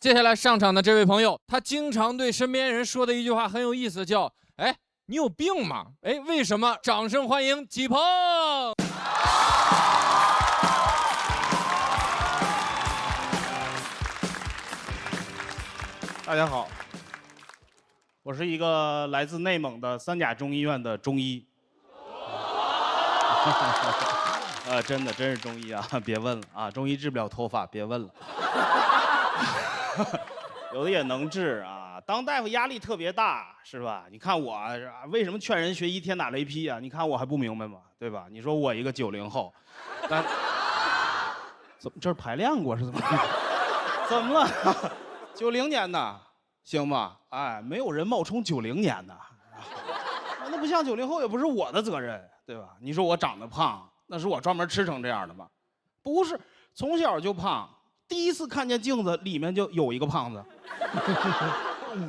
接下来上场的这位朋友，他经常对身边人说的一句话很有意思，叫“哎，你有病吗？”哎，为什么？掌声欢迎几鹏！大家好，我是一个来自内蒙的三甲中医院的中医。真是中医啊，别问了啊，中医治不了脱发，别问了。有的也能治啊，当大夫压力特别大，是吧？你看我为什么劝人学医天打雷劈啊？你看我还不明白吗？对吧？你说我一个90后，但怎么这儿排练过是怎么？怎么了？90年的，行吧？哎，没有人冒充90年的，那不像90后，也不是我的责任，对吧？你说我长得胖，那是我专门吃成这样的吗？不是，从小就胖，第一次看见镜子里面就有一个胖子。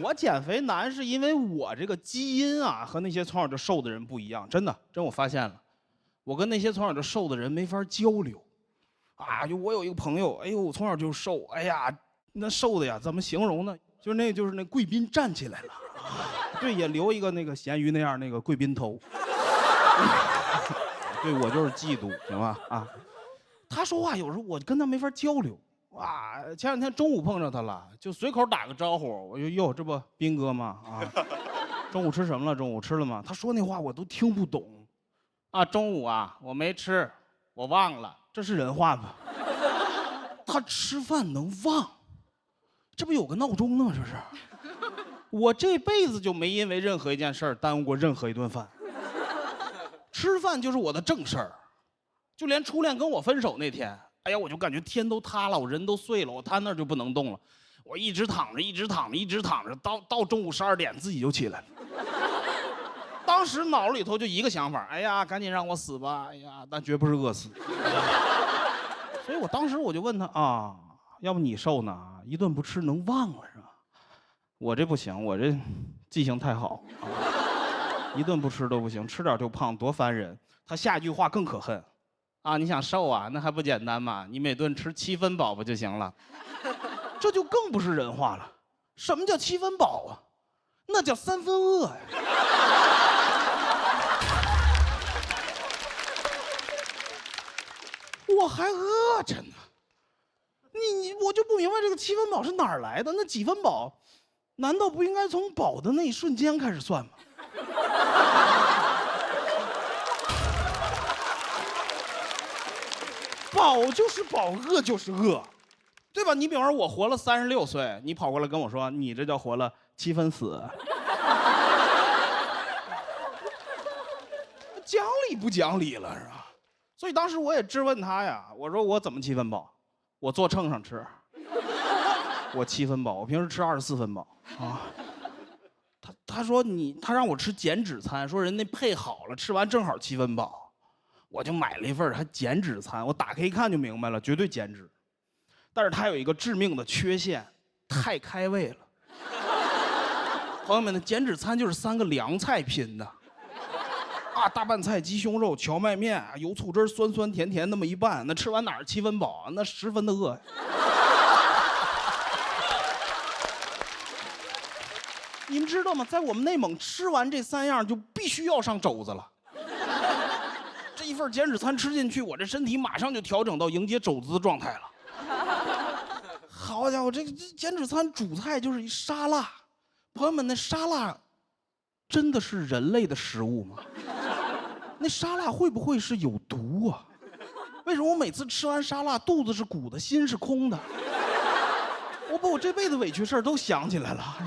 我减肥难是因为我这个基因啊和那些从小就瘦的人不一样，真我发现了，我跟那些从小就瘦的人没法交流。啊，我有一个朋友，哎呦，从小就瘦，哎呀，那瘦的呀，怎么形容呢？就是那贵宾站起来了，对，也留一个那个咸鱼那样那个贵宾头。对，我就是嫉妒，行吧？啊，他说话有时候我跟他没法交流。哇，前两天中午碰着他了，就随口打个招呼，我就哟，这不斌哥吗？啊，中午吃什么了？中午吃了吗？他说那话我都听不懂。啊，中午啊，我没吃，我忘了，这是人话吗？他吃饭能忘？这不有个闹钟呢吗？这是。我这辈子就没因为任何一件事儿耽误过任何一顿饭。吃饭就是我的正事儿，就连初恋跟我分手那天。哎呀，我就感觉天都塌了，我人都碎了，我瘫那儿就不能动了，我一直躺着，一直躺着，一直躺着，到中午12点自己就起来了。当时脑里头就一个想法，哎呀，赶紧让我死吧，哎呀，但绝不是饿死。所以我当时我就问他啊，要不你瘦呢？一顿不吃能忘了是吧？我这不行，我这记性太好，一顿不吃都不行，吃点就胖，多烦人。他下一句话更可恨。啊，你想瘦啊？那还不简单吗？你每顿吃7分饱不就行了？这就更不是人话了。什么叫7分饱啊？那叫3分饿呀！我还饿着呢。我就不明白这个7分饱是哪儿来的？那几分饱，难道不应该从饱的那一瞬间开始算吗？饱就是饱，饿就是饿，对吧？你比方说，我活了36岁，你跑过来跟我说，你这叫活了7分死，讲理不讲理了是吧？所以当时我也质问他呀，我说我怎么7分饱？我坐秤上吃，我7分饱，我平时吃24分饱啊。他说他让我吃减脂餐，说人家配好了，吃完正好7分饱。我就买了一份还减脂餐，我打开一看就明白了，绝对减脂。但是它有一个致命的缺陷，太开胃了。朋友们，的减脂餐就是3个凉菜拼的，啊，大拌菜、鸡胸肉、荞麦面、油醋汁，酸酸甜甜那么一拌，那吃完哪是7分饱啊？那10分的饿呀。你们知道吗？在我们内蒙，吃完这3样就必须要上肘子了。这一份减脂餐吃进去，我这身体马上就调整到迎接肘子的状态了。好家伙，这减脂餐主菜就是一沙拉，朋友们，那沙拉真的是人类的食物吗？那沙拉会不会是有毒啊？为什么我每次吃完沙拉肚子是鼓的，心是空的？我把我这辈子委屈事儿都想起来了。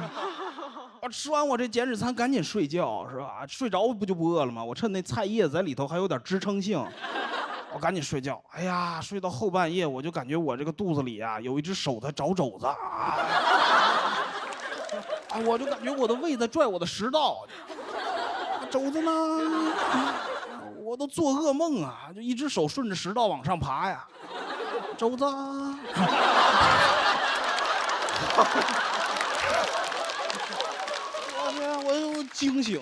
吃完我这减脂餐赶紧睡觉是吧？睡着不就不饿了吗？我趁那菜叶子在里头还有点支撑性，我赶紧睡觉。哎呀，睡到后半夜我就感觉我这个肚子里啊有一只手在找肘子啊，我就感觉我的胃在拽我的食道，肘子呢？我都做噩梦啊，就一只手顺着食道往上爬呀，肘子。我惊醒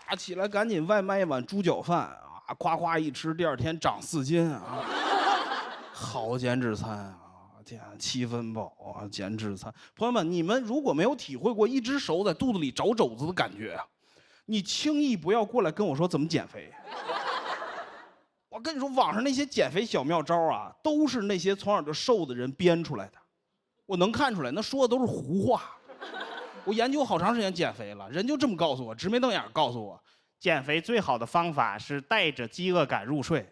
啊，起来赶紧外卖一碗猪脚饭啊，夸夸一吃，第2天长4斤啊，好减脂餐啊！天啊，七分饱啊，减脂餐。朋友们，你们如果没有体会过一只手在肚子里找肘子的感觉啊，你轻易不要过来跟我说怎么减肥。我跟你说，网上那些减肥小妙招啊，都是那些从小就瘦的人编出来的。我能看出来，那说的都是胡话。我研究好长时间减肥了，人就这么告诉我，直眉瞪眼告诉我，减肥最好的方法是带着饥饿感入睡。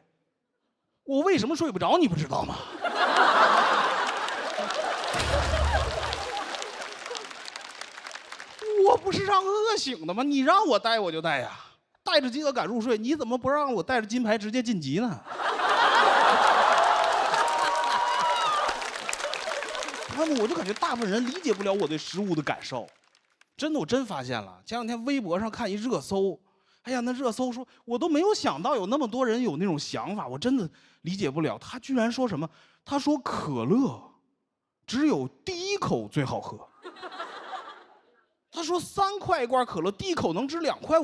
我为什么睡不着，你不知道吗？我不是让饿醒的吗？你让我带我就带呀，带着饥饿感入睡，你怎么不让我带着金牌直接晋级呢？他们我就感觉大部分人理解不了我对食物的感受，真的，我真发现了。前两天微博上看一热搜，哎呀，那热搜说，我都没有想到有那么多人有那种想法，我真的理解不了。他居然说什么？他说可乐只有第一口最好喝。他说3块一罐可乐，第一口能值2.5块，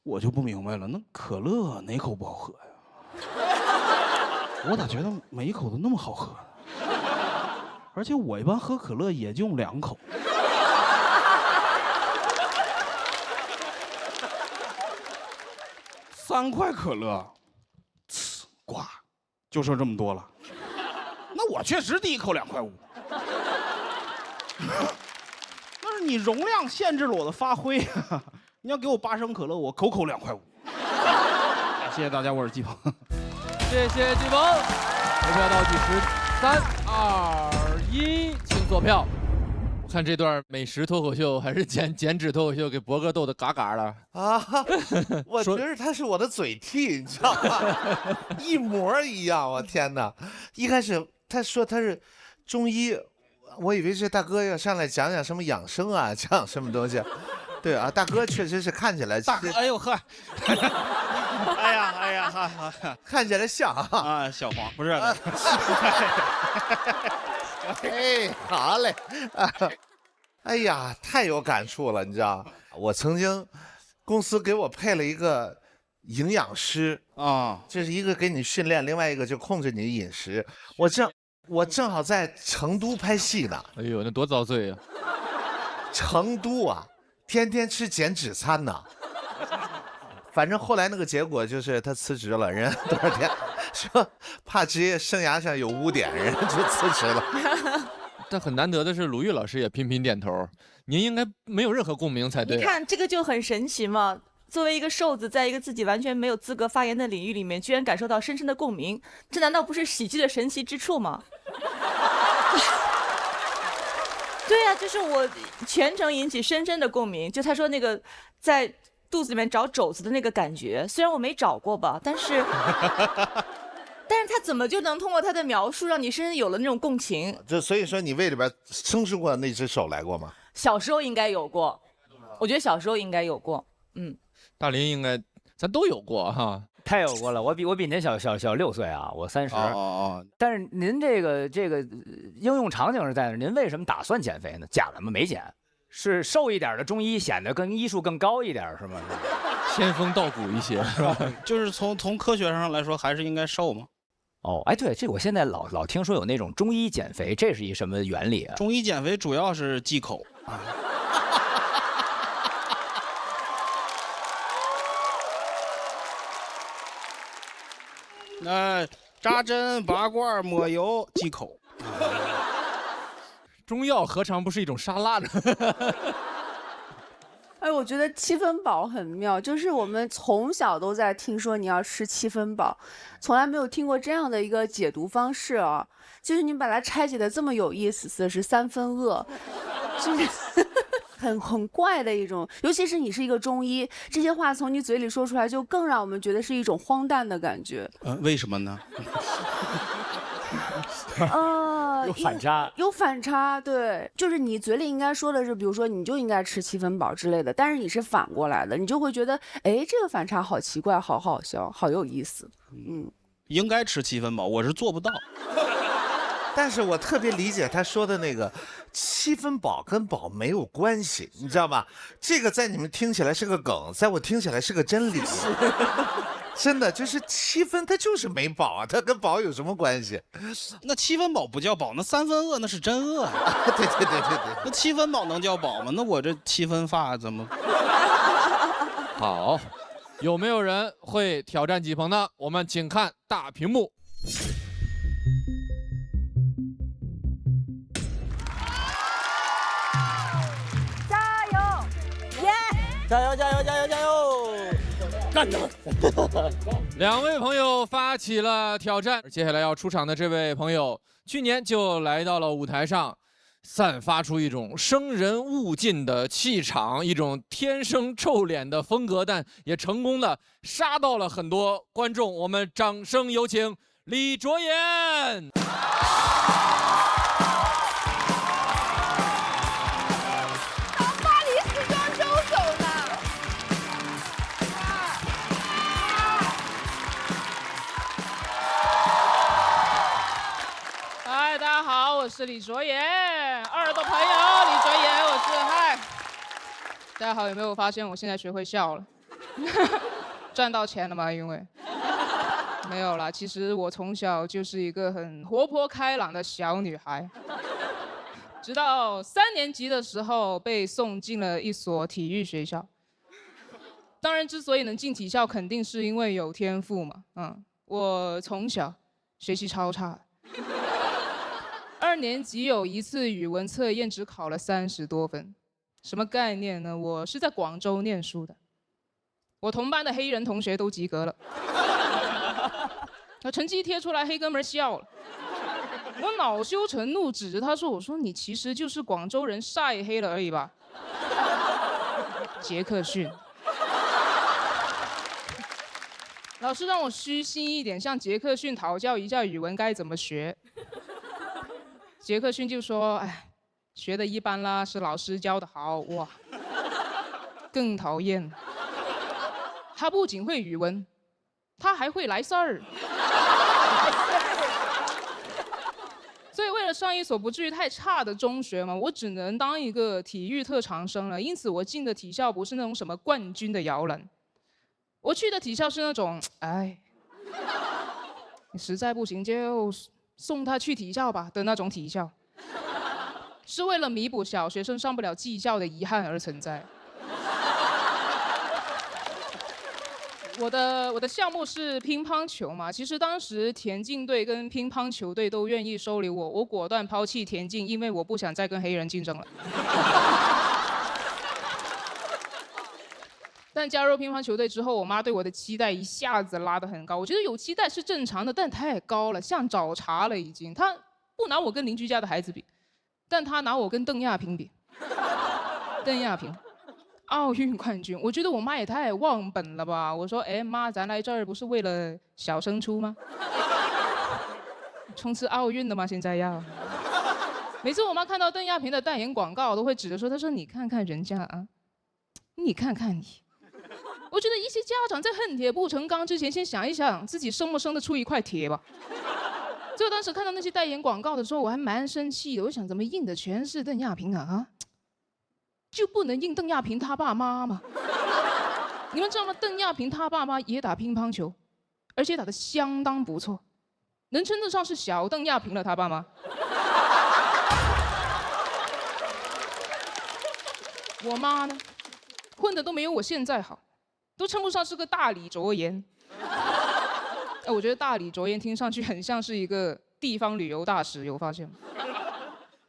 我就不明白了，那可乐哪口不好喝呀？我咋觉得每一口都那么好喝呢？而且我一般喝可乐也就用2口。3块可乐，呱，就剩这么多了。那我确实第一口2.5块。但是你容量限制了我的发挥啊！你要给我8升可乐，我口口2.5块。谢谢大家，我是季鹏。谢谢季鹏。投票倒计时3、2、1，请坐票。我看这段美食脱口秀还是减脂脱口秀，给博哥逗得嘎嘎的啊！我觉得他是我的嘴替，你知道吗？一模一样！我天哪！一开始他说他是中医，我以为这大哥要上来讲讲什么养生啊，讲什么东西。对啊，大哥确实是看起来，大哥，哎呦呵，哎呀哈，看起来像啊，小黄不是。哎，好嘞，哎呀，太有感触了，你知道，我曾经公司给我配了一个营养师啊，这是一个给你训练，另外一个就控制你的饮食。我正好在成都拍戏呢。哎呦，那多遭罪啊！成都啊，天天吃减脂餐呢。反正后来那个结果就是他辞职了，人多少天说怕职业生涯上有污点，人就辞职了。但很难得的是，鲁豫老师也频频点头，您应该没有任何共鸣才对。你看这个就很神奇嘛。作为一个瘦子，在一个自己完全没有资格发言的领域里面，居然感受到深深的共鸣，这难道不是喜剧的神奇之处吗？对呀，就是我全程引起深深的共鸣。就他说那个在肚子里面找肘子的那个感觉，虽然我没找过吧，但是他怎么就能通过他的描述让你深深有了那种共情？所以说你胃里边生出过那只手来过吗？小时候应该有过，我觉得小时候应该有过。大林应该咱都有过哈。太有过了，我比您小6岁啊，我30。但是您这个应用场景是在哪？您为什么打算减肥呢？减了吗？没减，是瘦一点的中医显得更医术更高一点是吗？仙风道骨一些是吧？就是从科学上来说，还是应该瘦嘛。哦，哎，对，这我现在老听说有那种中医减肥，这是一什么原理啊？中医减肥主要是忌口啊。扎针、拔罐、抹油、忌口。中药何尝不是一种沙拉呢？哎，我觉得7分饱很妙，就是我们从小都在听说你要吃7分饱，从来没有听过这样的一个解读方式啊。就是你把它拆解的这么有意思，是3分饿，就是很怪的一种。尤其是你是一个中医，这些话从你嘴里说出来，就更让我们觉得是一种荒诞的感觉。为什么呢？有反差，有反差，对，就是你嘴里应该说的是，比如说你就应该吃7分饱之类的，但是你是反过来的，你就会觉得，哎，这个反差好奇怪，好好笑，好有意思。应该吃7分饱，我是做不到。但是我特别理解他说的那个7分饱跟饱没有关系，你知道吧？这个在你们听起来是个梗，在我听起来是个真理。真的就是7分，它就是没饱啊，它跟饱有什么关系？那7分饱不叫饱，那3分饿那是真饿呀。对对对对对，那7分饱能叫饱吗？那我这7分发怎么？好，有没有人会挑战吉鹏呢？我们请看大屏幕。加油，耶！加油加油加油加油！干的！ 2位朋友发起了挑战，接下来要出场的这位朋友，去年就来到了舞台上，散发出一种生人勿近的气场，一种天生臭脸的风格，但也成功的杀到了很多观众。我们掌声有请李卓妍。巴黎时装周走呢。嗨，大家好，我是李卓妍，2的朋友李卓妍，我是嗨。大家好，有没有发现我现在学会笑了？赚到钱了吗？因为没有啦，其实我从小就是一个很活泼开朗的小女孩，直到3年级的时候被送进了一所体育学校。当然，之所以能进体校，肯定是因为有天赋嘛。我从小学习超差。2年级有一次语文测验只考了30多分，什么概念呢？我是在广州念书的，我同班的黑人同学都及格了，成绩贴出来，黑哥们笑了，我恼羞成怒，指着他说：“我说你其实就是广州人晒黑了而已吧。”杰克逊，老师让我虚心一点，向杰克逊讨教一下语文该怎么学。杰克逊就说：“哎，学的一般啦，是老师教的好。”哇，更讨厌，他不仅会语文，他还会来事儿。所以为了上一所不至于太差的中学嘛，我只能当一个体育特长生了。因此我进的体校不是那种什么冠军的摇篮，我去的体校是那种，哎，你实在不行就送他去体校吧的那种体校，是为了弥补小学生上不了技校的遗憾而存在。我的项目是乒乓球嘛，其实当时田径队跟乒乓球队都愿意收留我，我果断抛弃田径，因为我不想再跟黑人竞争了。但加入乒乓球队之后，我妈对我的期待一下子拉得很高。我觉得有期待是正常的，但太高了，像找茬了已经。她不拿我跟邻居家的孩子比，但她拿我跟邓亚萍比。邓亚萍，奥运冠军，我觉得我妈也太忘本了吧。我说，哎妈，咱来这儿不是为了小升初吗？冲刺奥运的吗？现在要。每次我妈看到邓亚萍的代言广告，都会指着说，她说你看看人家啊，你看看你。我觉得一些家长在恨铁不成钢之前，先想一想自己生不生得出一块铁吧。所以我当时看到那些代言广告的时候，我还蛮生气的。我想，怎么印的全是邓亚萍啊？就不能印邓亚萍他爸妈吗？你们知道吗？邓亚萍他爸妈也打乒乓球，而且打得相当不错，能称得上是小邓亚萍了。他爸妈。我妈呢，混的都没有我现在好。都称不上是个大李卓妍。我觉得大李卓妍听上去很像是一个地方旅游大使，有发现吗？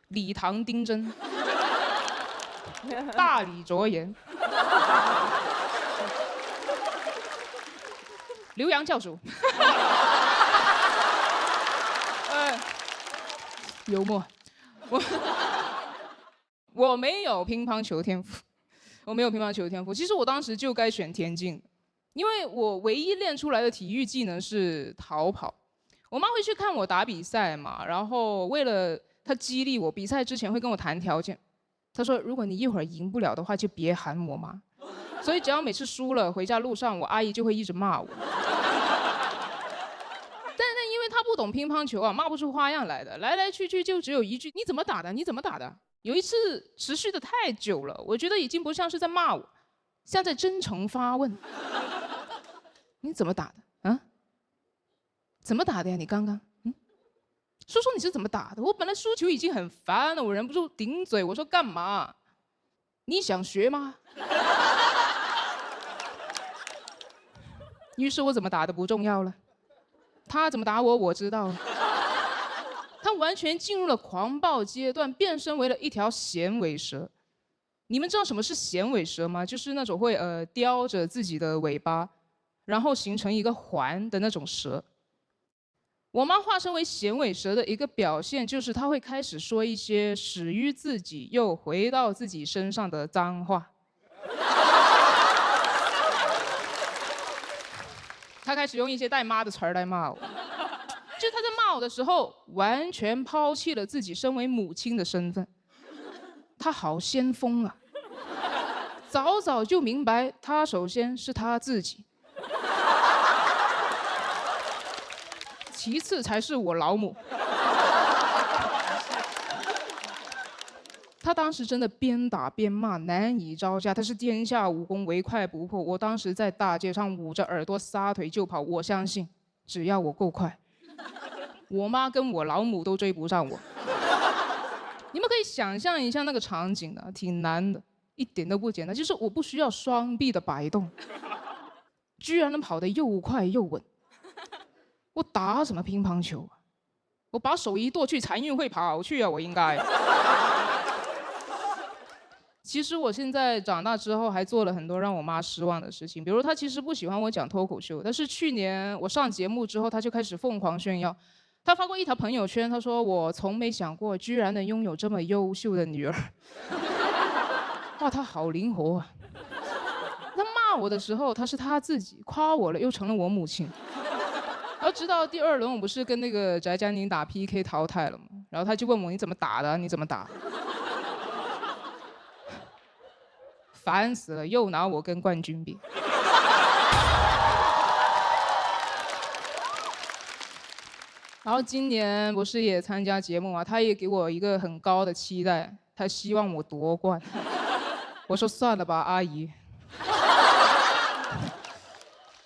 李唐丁真，大李卓妍，刘洋教主，幽默。我没有乒乓球天赋。我没有乒乓球天赋，其实我当时就该选田径，因为我唯一练出来的体育技能是逃跑。我妈会去看我打比赛嘛，然后为了她激励我，比赛之前会跟我谈条件。她说，如果你一会儿赢不了的话，就别喊我妈。所以只要每次输了，回家路上我阿姨就会一直骂我。但因为她不懂乒乓球啊，骂不出花样来的，来来去去就只有一句：你怎么打的？你怎么打的？有一次持续的太久了，我觉得已经不像是在骂我，像在真诚发问。你怎么打的啊？怎么打的呀？你刚刚，说你是怎么打的？我本来输球已经很烦了，我忍不住顶嘴，我说干嘛？你想学吗？于是我怎么打的不重要了，他怎么打我知道了。他完全进入了狂暴阶段，变身为了一条衔尾蛇。你们知道什么是衔尾蛇吗？就是那种会叼着自己的尾巴，然后形成一个环的那种蛇。我妈化身为衔尾蛇的一个表现，就是她会开始说一些始于自己又回到自己身上的脏话。她开始用一些带妈的词儿来骂我。就他在骂我的时候，完全抛弃了自己身为母亲的身份。他好先锋啊！早早就明白，他首先是他自己，其次才是我老母。他当时真的边打边骂，难以招架。他是天下武功唯快不破。我当时在大街上捂着耳朵撒腿就跑，我相信，只要我够快。我妈跟我老母都追不上我。你们可以想象一下那个场景的，挺难的，一点都不简单。就是我不需要双臂的摆动，居然能跑得又快又稳。我打什么乒乓球啊？我把手一剁去残运会跑去啊！我应该。其实我现在长大之后，还做了很多让我妈失望的事情。比如她其实不喜欢我讲脱口秀，但是去年我上节目之后，她就开始疯狂炫耀。他发过一条朋友圈，他说：“我从没想过，居然能拥有这么优秀的女儿。”哇，他好灵活啊！他骂我的时候，他是他自己；夸我了，又成了我母亲。然后直到第2轮，我不是跟那个翟佳宁打 PK 淘汰了吗？然后他就问我：“你怎么打的？你怎么打？”烦死了，又拿我跟冠军比。然后今年不是也参加节目嘛，他也给我一个很高的期待，他希望我夺冠。我说算了吧，阿姨。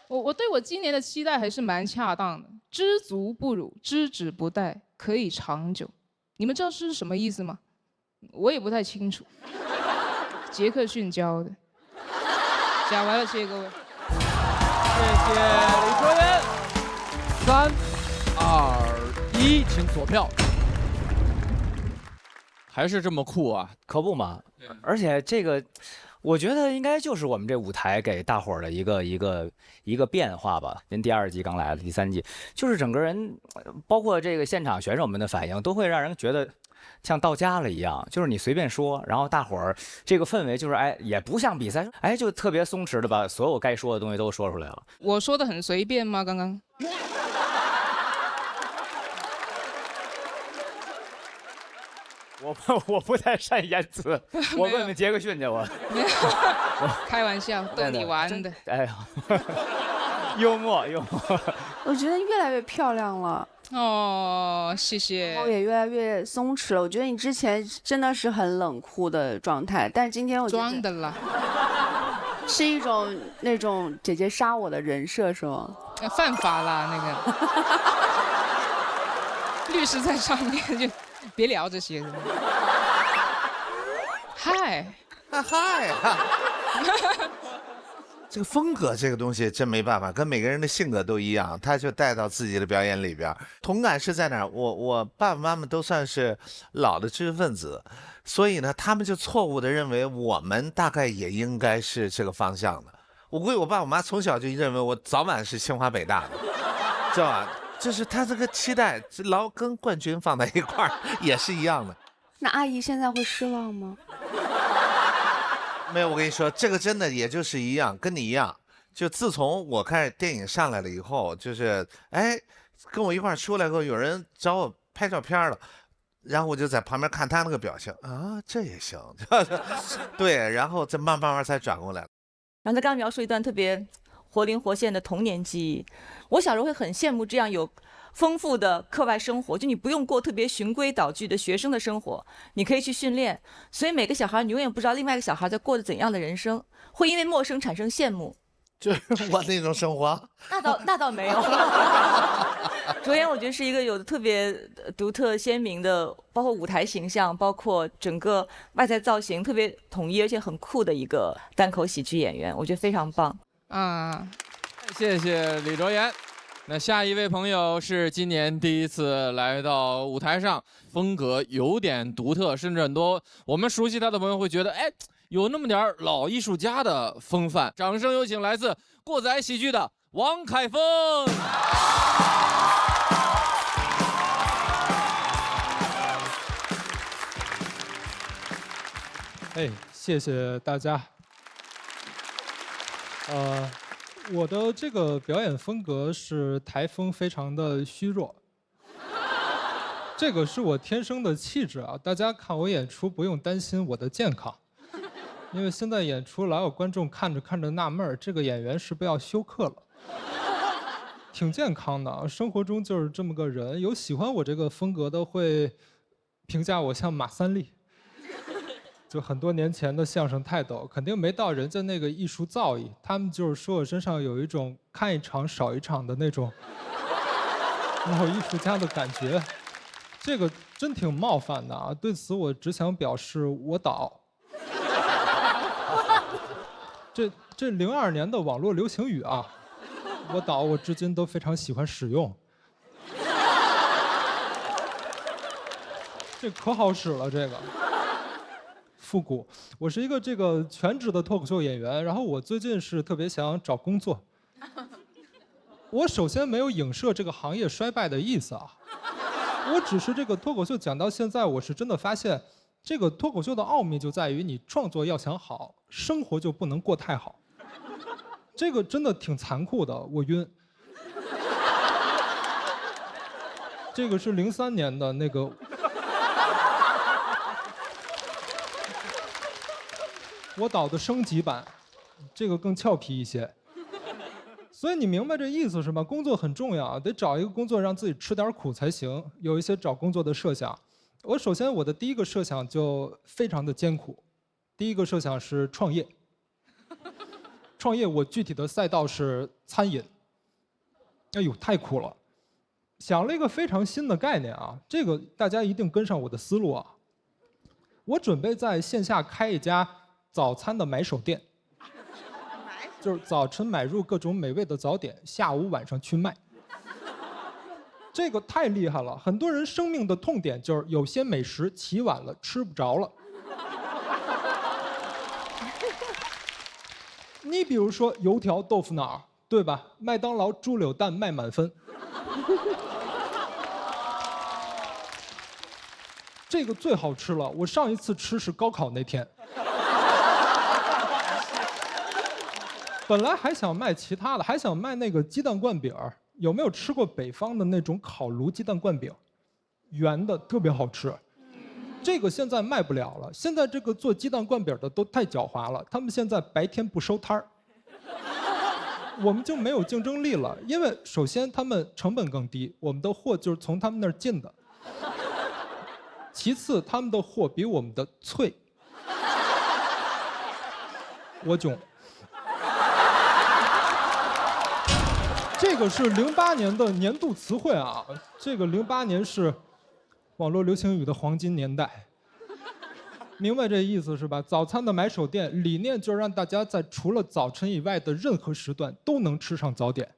我对我今年的期待还是蛮恰当的，知足不辱，知止不殆，可以长久。你们知道是什么意思吗？我也不太清楚。杰克逊教的。讲完了，谢谢各位。谢谢李卓言。3、2、1，请锁票。还是这么酷啊，可不嘛！而且这个，我觉得应该就是我们这舞台给大伙儿的一个变化吧。您第2季刚来了，第3季就是整个人，包括这个现场选手们的反应，都会让人觉得像到家了一样。就是你随便说，然后大伙儿这个氛围就是也不像比赛，就特别松弛的把所有该说的东西都说出来了。我说的很随便吗？刚刚？我不太善言辞，我问问杰克逊去，我开玩笑，逗你玩的。哎呀，幽默。我觉得越来越漂亮了。哦，谢谢。然后也越来越松弛了。我觉得你之前真的是很冷酷的状态，但是今天我觉得装的啦，是一种那种姐姐杀我的人设，是吗？犯法啦，那个律师在上面就。别聊这些。嗨，嗨，这个风格这个东西真没办法，跟每个人的性格都一样，他就带到自己的表演里边。同感是在哪儿？我爸爸妈妈都算是老的知识分子，所以呢，他们就错误的认为我们大概也应该是这个方向的。我估计我爸我妈从小就认为我早晚是清华北大的，知道吧？就是他这个期待，老跟冠军放在一块儿也是一样的。那阿姨现在会失望吗？没有，我跟你说，这个真的也就是一样，跟你一样。就自从我开始电影上来了以后，就是跟我一块儿出来后，有人找我拍照片了，然后我就在旁边看他那个表情啊，这也行，对，然后再慢慢才转过来。然后他刚刚描述一段特别活灵活现的童年记忆。我小时候会很羡慕这样有丰富的课外生活，就你不用过特别循规蹈矩的学生的生活，你可以去训练。所以每个小孩你永远不知道另外一个小孩在过着怎样的人生，会因为陌生产生羡慕。就是我那种生活。那倒没有。卓妍我觉得是一个有特别独特鲜明的，包括舞台形象，包括整个外在造型特别统一而且很酷的一个单口喜剧演员，我觉得非常棒。谢谢李卓妍。那下一位朋友是今年第一次来到舞台上，风格有点独特，甚至很多我们熟悉他的朋友会觉得，哎，有那么点老艺术家的风范。掌声有请来自过载喜剧的王凯峰。谢谢大家。我的这个表演风格是台风非常的虚弱，这个是我天生的气质啊。大家看我演出不用担心我的健康，因为现在演出老有观众看着看着纳闷儿，这个演员是不是要休克了？挺健康的，生活中就是这么个人。有喜欢我这个风格的会评价我像马三立。就很多年前的相声泰斗，肯定没到人家那个艺术造诣。他们就是说我身上有一种看一场少一场的那种老艺术家的感觉，这个真挺冒犯的啊！对此我只想表示我倒。这02年的网络流行语啊，我倒我至今都非常喜欢使用。这可好使了，这个。复古，我是一个这个全职的脱口秀演员，然后我最近是特别想找工作。我首先没有影射这个行业衰败的意思啊，我只是这个脱口秀讲到现在，我是真的发现，这个脱口秀的奥秘就在于你创作要想好，生活就不能过太好。这个真的挺残酷的，我晕。这个是03年的那个。我导的升级版，这个更俏皮一些。所以你明白这意思是吧？工作很重要，得找一个工作让自己吃点苦才行。有一些找工作的设想，首先我的第一个设想就非常的艰苦，第一个设想是创业。创业我具体的赛道是餐饮。哎呦，太苦了！想了一个非常新的概念啊，这个大家一定跟上我的思路啊。我准备在线下开一家早餐的买手店，就是早晨买入各种美味的早点，下午晚上去卖。这个太厉害了，很多人生命的痛点就是有些美食起晚了吃不着了。你比如说油条豆腐脑，对吧？麦当劳猪柳蛋卖满分。这个最好吃了，我上一次吃是高考那天。本来还想卖其他的，还想卖那个鸡蛋灌饼。有没有吃过北方的那种烤炉鸡蛋灌饼？圆的特别好吃。这个现在卖不了了，现在这个做鸡蛋灌饼的都太狡猾了，他们现在白天不收摊儿。我们就没有竞争力了，因为首先他们成本更低，我们的货就是从他们那儿进的。其次，他们的货比我们的脆。我囧。这个是08年的年度词汇啊，这个08年是网络流行语的黄金年代。明白这意思是吧？早餐的买手店理念就是让大家在除了早晨以外的任何时段都能吃上早点。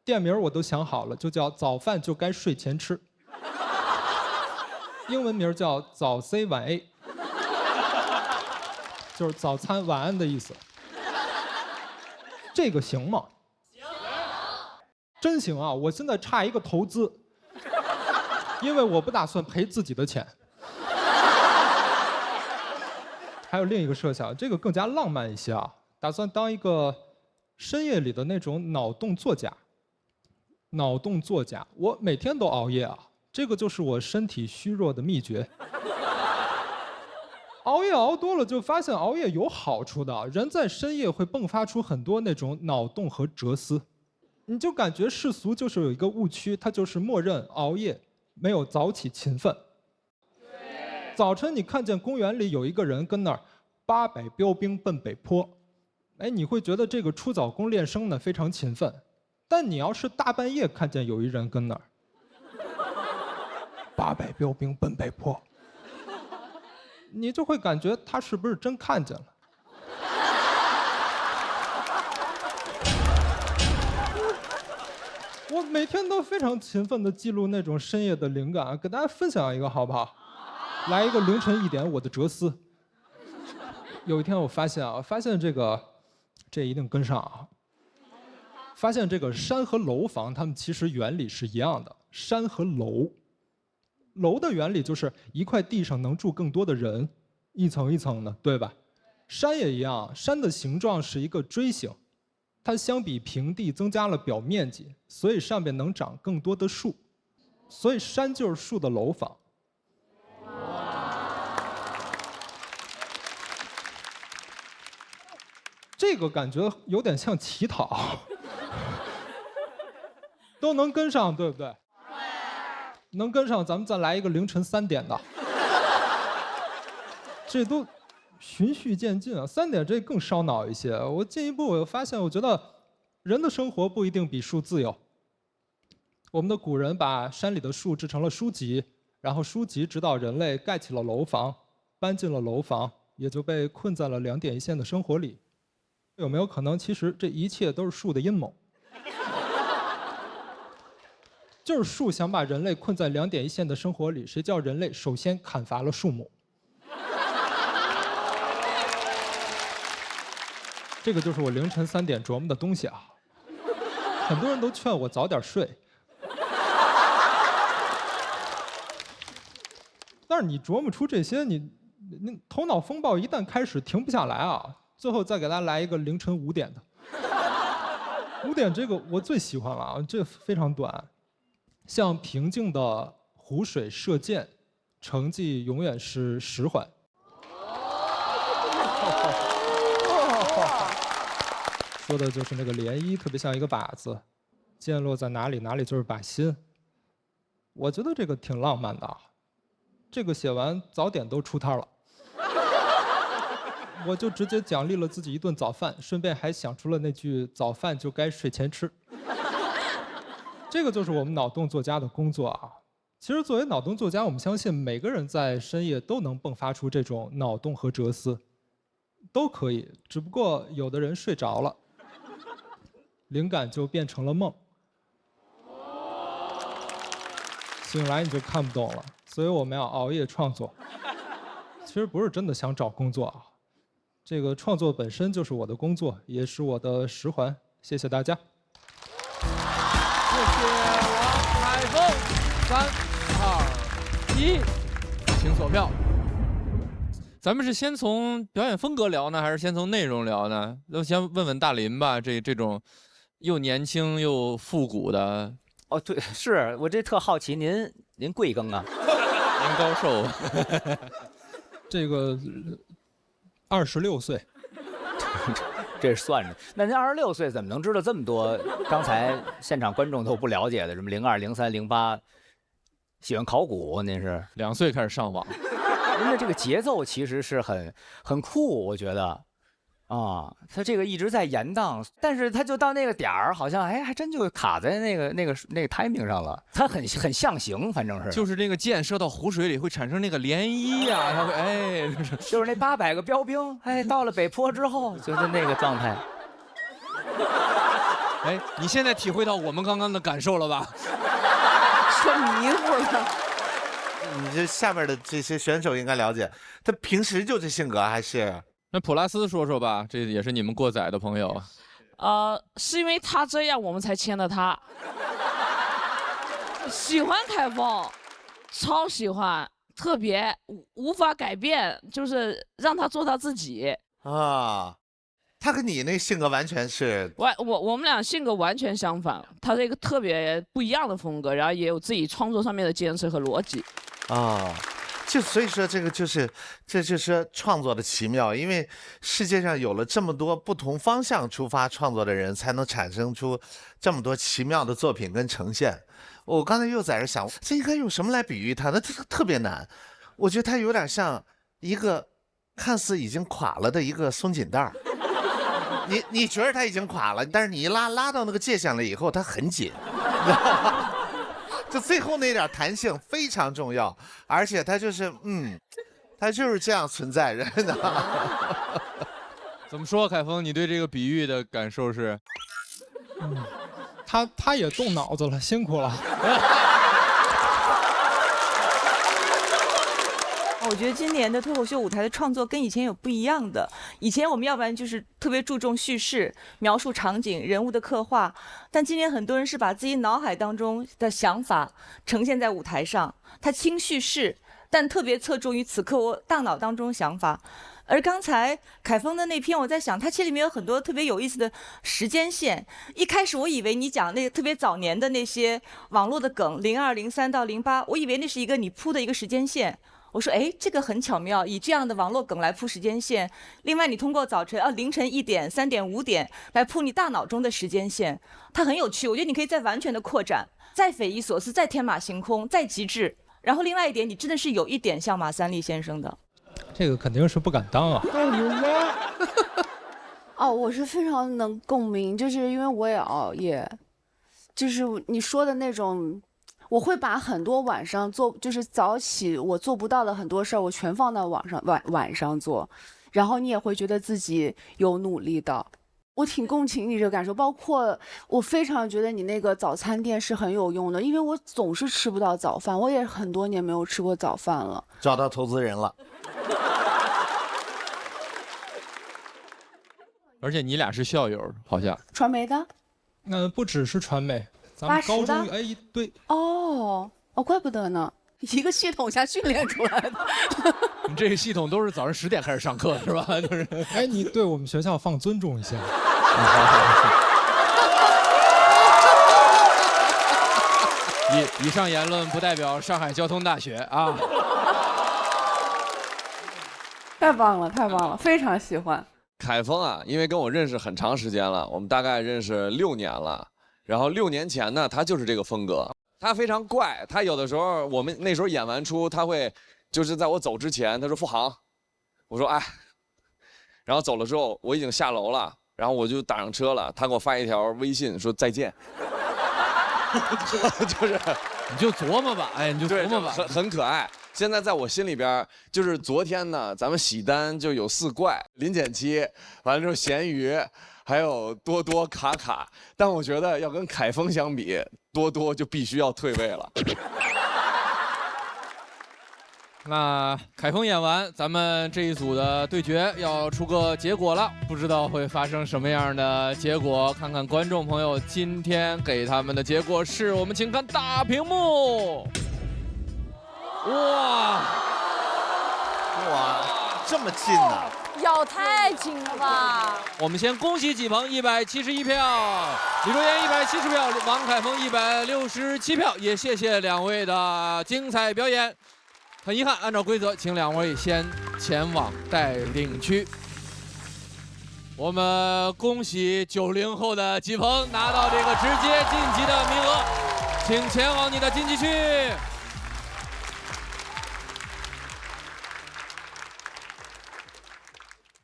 店名我都想好了，就叫早饭就该睡前吃。英文名叫早 C 晚 A， 就是早餐晚安的意思。这个行吗？行，真行啊！我现在差一个投资，因为我不打算赔自己的钱。还有另一个设想，这个更加浪漫一些啊，打算当一个深夜里的那种脑洞作家。脑洞作家，我每天都熬夜啊。这个就是我身体虚弱的秘诀。熬夜熬多了，就发现熬夜有好处的。人在深夜会迸发出很多那种脑洞和哲思，你就感觉世俗就是有一个误区，它就是默认熬夜没有早起勤奋。早晨你看见公园里有一个人跟那儿800标兵奔北坡，哎，你会觉得这个出早功练声呢非常勤奋，但你要是大半夜看见有一人跟那儿，800标兵奔北坡，你就会感觉他是不是真看见了？我每天都非常勤奋地记录那种深夜的灵感，给大家分享一个好不好？来一个凌晨1点我的哲思。有一天我发现这一定跟上啊。发现这个山和楼房，它们其实原理是一样的。山和楼，楼的原理就是一块地上能住更多的人，一层一层的，对吧？山也一样，山的形状是一个锥形。它相比平地增加了表面积，所以上面能长更多的树，所以山就是树的楼房。这个感觉有点像乞讨，都能跟上，对不对？能跟上，咱们再来一个凌晨3点的，这都。循序渐进啊，3点这更烧脑一些。我进一步我又发现，我觉得人的生活不一定比树自由。我们的古人把山里的树制成了书籍，然后书籍指导人类盖起了楼房，搬进了楼房，也就被困在了2点一线的生活里。有没有可能，其实这一切都是树的阴谋？就是树想把人类困在2点一线的生活里，谁叫人类首先砍伐了树木？这个就是我凌晨3点琢磨的东西啊。很多人都劝我早点睡，但是你琢磨出这些，你头脑风暴一旦开始停不下来啊。最后再给大家来一个凌晨5点的。5点这个我最喜欢了啊，这非常短，向平静的湖水射箭，成绩永远是10环。说的就是那个涟漪，特别像一个靶子，箭落在哪里，哪里就是靶心。我觉得这个挺浪漫的啊。这个写完早点都出摊了，我就直接奖励了自己一顿早饭，顺便还想出了那句“早饭就该睡前吃”。这个就是我们脑洞作家的工作啊。其实作为脑洞作家，我们相信每个人在深夜都能迸发出这种脑洞和哲思，都可以，只不过有的人睡着了。灵感就变成了梦，醒来你就看不懂了。所以我们要熬夜创作。其实不是真的想找工作啊，这个创作本身就是我的工作，也是我的10环。谢谢大家。谢谢王海峰。3、2、1，请锁票。咱们是先从表演风格聊呢，还是先从内容聊呢？都先问问大林吧，这种又年轻又复古的。哦，对，是我这特好奇，您贵庚啊？您高寿？这个26岁。这是算着。那您26岁怎么能知道这么多？刚才现场观众都不了解的，什么02、03、08，喜欢考古，您是2岁开始上网。您的这个节奏其实是很酷，我觉得，啊，他这个一直在延宕，但是他就到那个点儿，好像还真就卡在那个 timing 上了。他很象形，反正是。就是这个箭射到湖水里会产生那个涟漪呀，它会就是那800个标兵，到了北坡之后就是那个状态。你现在体会到我们刚刚的感受了吧？说迷糊了。你这下面的这些选手应该了解，他平时就这性格还是？那普拉斯说说吧，这也是你们过载的朋友。是因为他这样，我们才签的他。喜欢凯峰，超喜欢，特别无法改变，就是让他做他自己啊。他跟你那性格完全是，我们俩性格完全相反，他是一个特别不一样的风格，然后也有自己创作上面的坚持和逻辑。所以说这就是创作的奇妙，因为世界上有了这么多不同方向出发创作的人，才能产生出这么多奇妙的作品跟呈现。我刚才又在这想，这应该用什么来比喻他？那特别难。我觉得他有点像一个看似已经垮了的一个松紧带儿。你觉得他已经垮了，但是你一拉到那个界限了以后，他很紧，你知道吗？就最后那点弹性非常重要，而且他就是他就是这样存在人的。怎么说，凯峰？你对这个比喻的感受是？他也动脑子了，辛苦了。我觉得今年的脱口秀舞台的创作跟以前有不一样的。以前我们要不然就是特别注重叙事、描述场景、人物的刻画，但今年很多人是把自己脑海当中的想法呈现在舞台上，他轻叙事，但特别侧重于此刻我大脑当中想法。而刚才凯峰的那篇，我在想，它其实里面有很多特别有意思的时间线。一开始我以为你讲那个特别早年的那些网络的梗，02、03到08，我以为那是一个你铺的一个时间线。我说，哎，这个很巧妙，以这样的网络梗来铺时间线。另外，你通过早晨凌晨1点、3点、5点来铺你大脑中的时间线，它很有趣。我觉得你可以再完全的扩展，再匪夷所思，再天马行空，再极致。然后另外一点，你真的是有一点像马三立先生的。这个肯定是不敢当啊。哦，我是非常能共鸣，就是因为我也熬夜，就是你说的那种。我会把很多晚上做，就是早起我做不到的很多事儿，我全放到晚上做，然后你也会觉得自己有努力的。我挺共情你这个感受，包括我非常觉得你那个早餐店是很有用的，因为我总是吃不到早饭，我也很多年没有吃过早饭了。找到投资人了。而且你俩是校友，好像。传媒的？不只是传媒。咱们高中对哦，怪不得呢，一个系统下训练出来的。你这个系统都是早上10点开始上课是吧？就是，你对我们学校放尊重一下。以上言论不代表上海交通大学啊。太棒了，太棒了，非常喜欢。凯峰啊，因为跟我认识很长时间了，我们大概认识6年了。然后6年前呢，他就是这个风格，他非常怪，他有的时候我们那时候演完出，他会就是在我走之前，他说付航，我说哎，然后走了之后，我已经下楼了，然后我就打上车了，他给我发一条微信说再见，就是你就琢磨吧，哎，你就琢磨吧，很可爱。现在在我心里边，就是昨天呢，咱们喜单就有4怪，林简七，完了之后咸鱼。还有多多卡卡，但我觉得要跟凯峰相比，多多就必须要退位了。那凯峰演完，咱们这一组的对决要出个结果了，不知道会发生什么样的结果？看看观众朋友今天给他们的结果是，我们请看大屏幕。哇，这么近呢？咬太紧了吧！我们先恭喜季鹏171票，李卓言170票，王凯峰167票，也谢谢2位的精彩表演。很遗憾，按照规则，请2位先前往带领区。我们恭喜90后的季鹏拿到这个直接晋级的名额，请前往你的晋级区。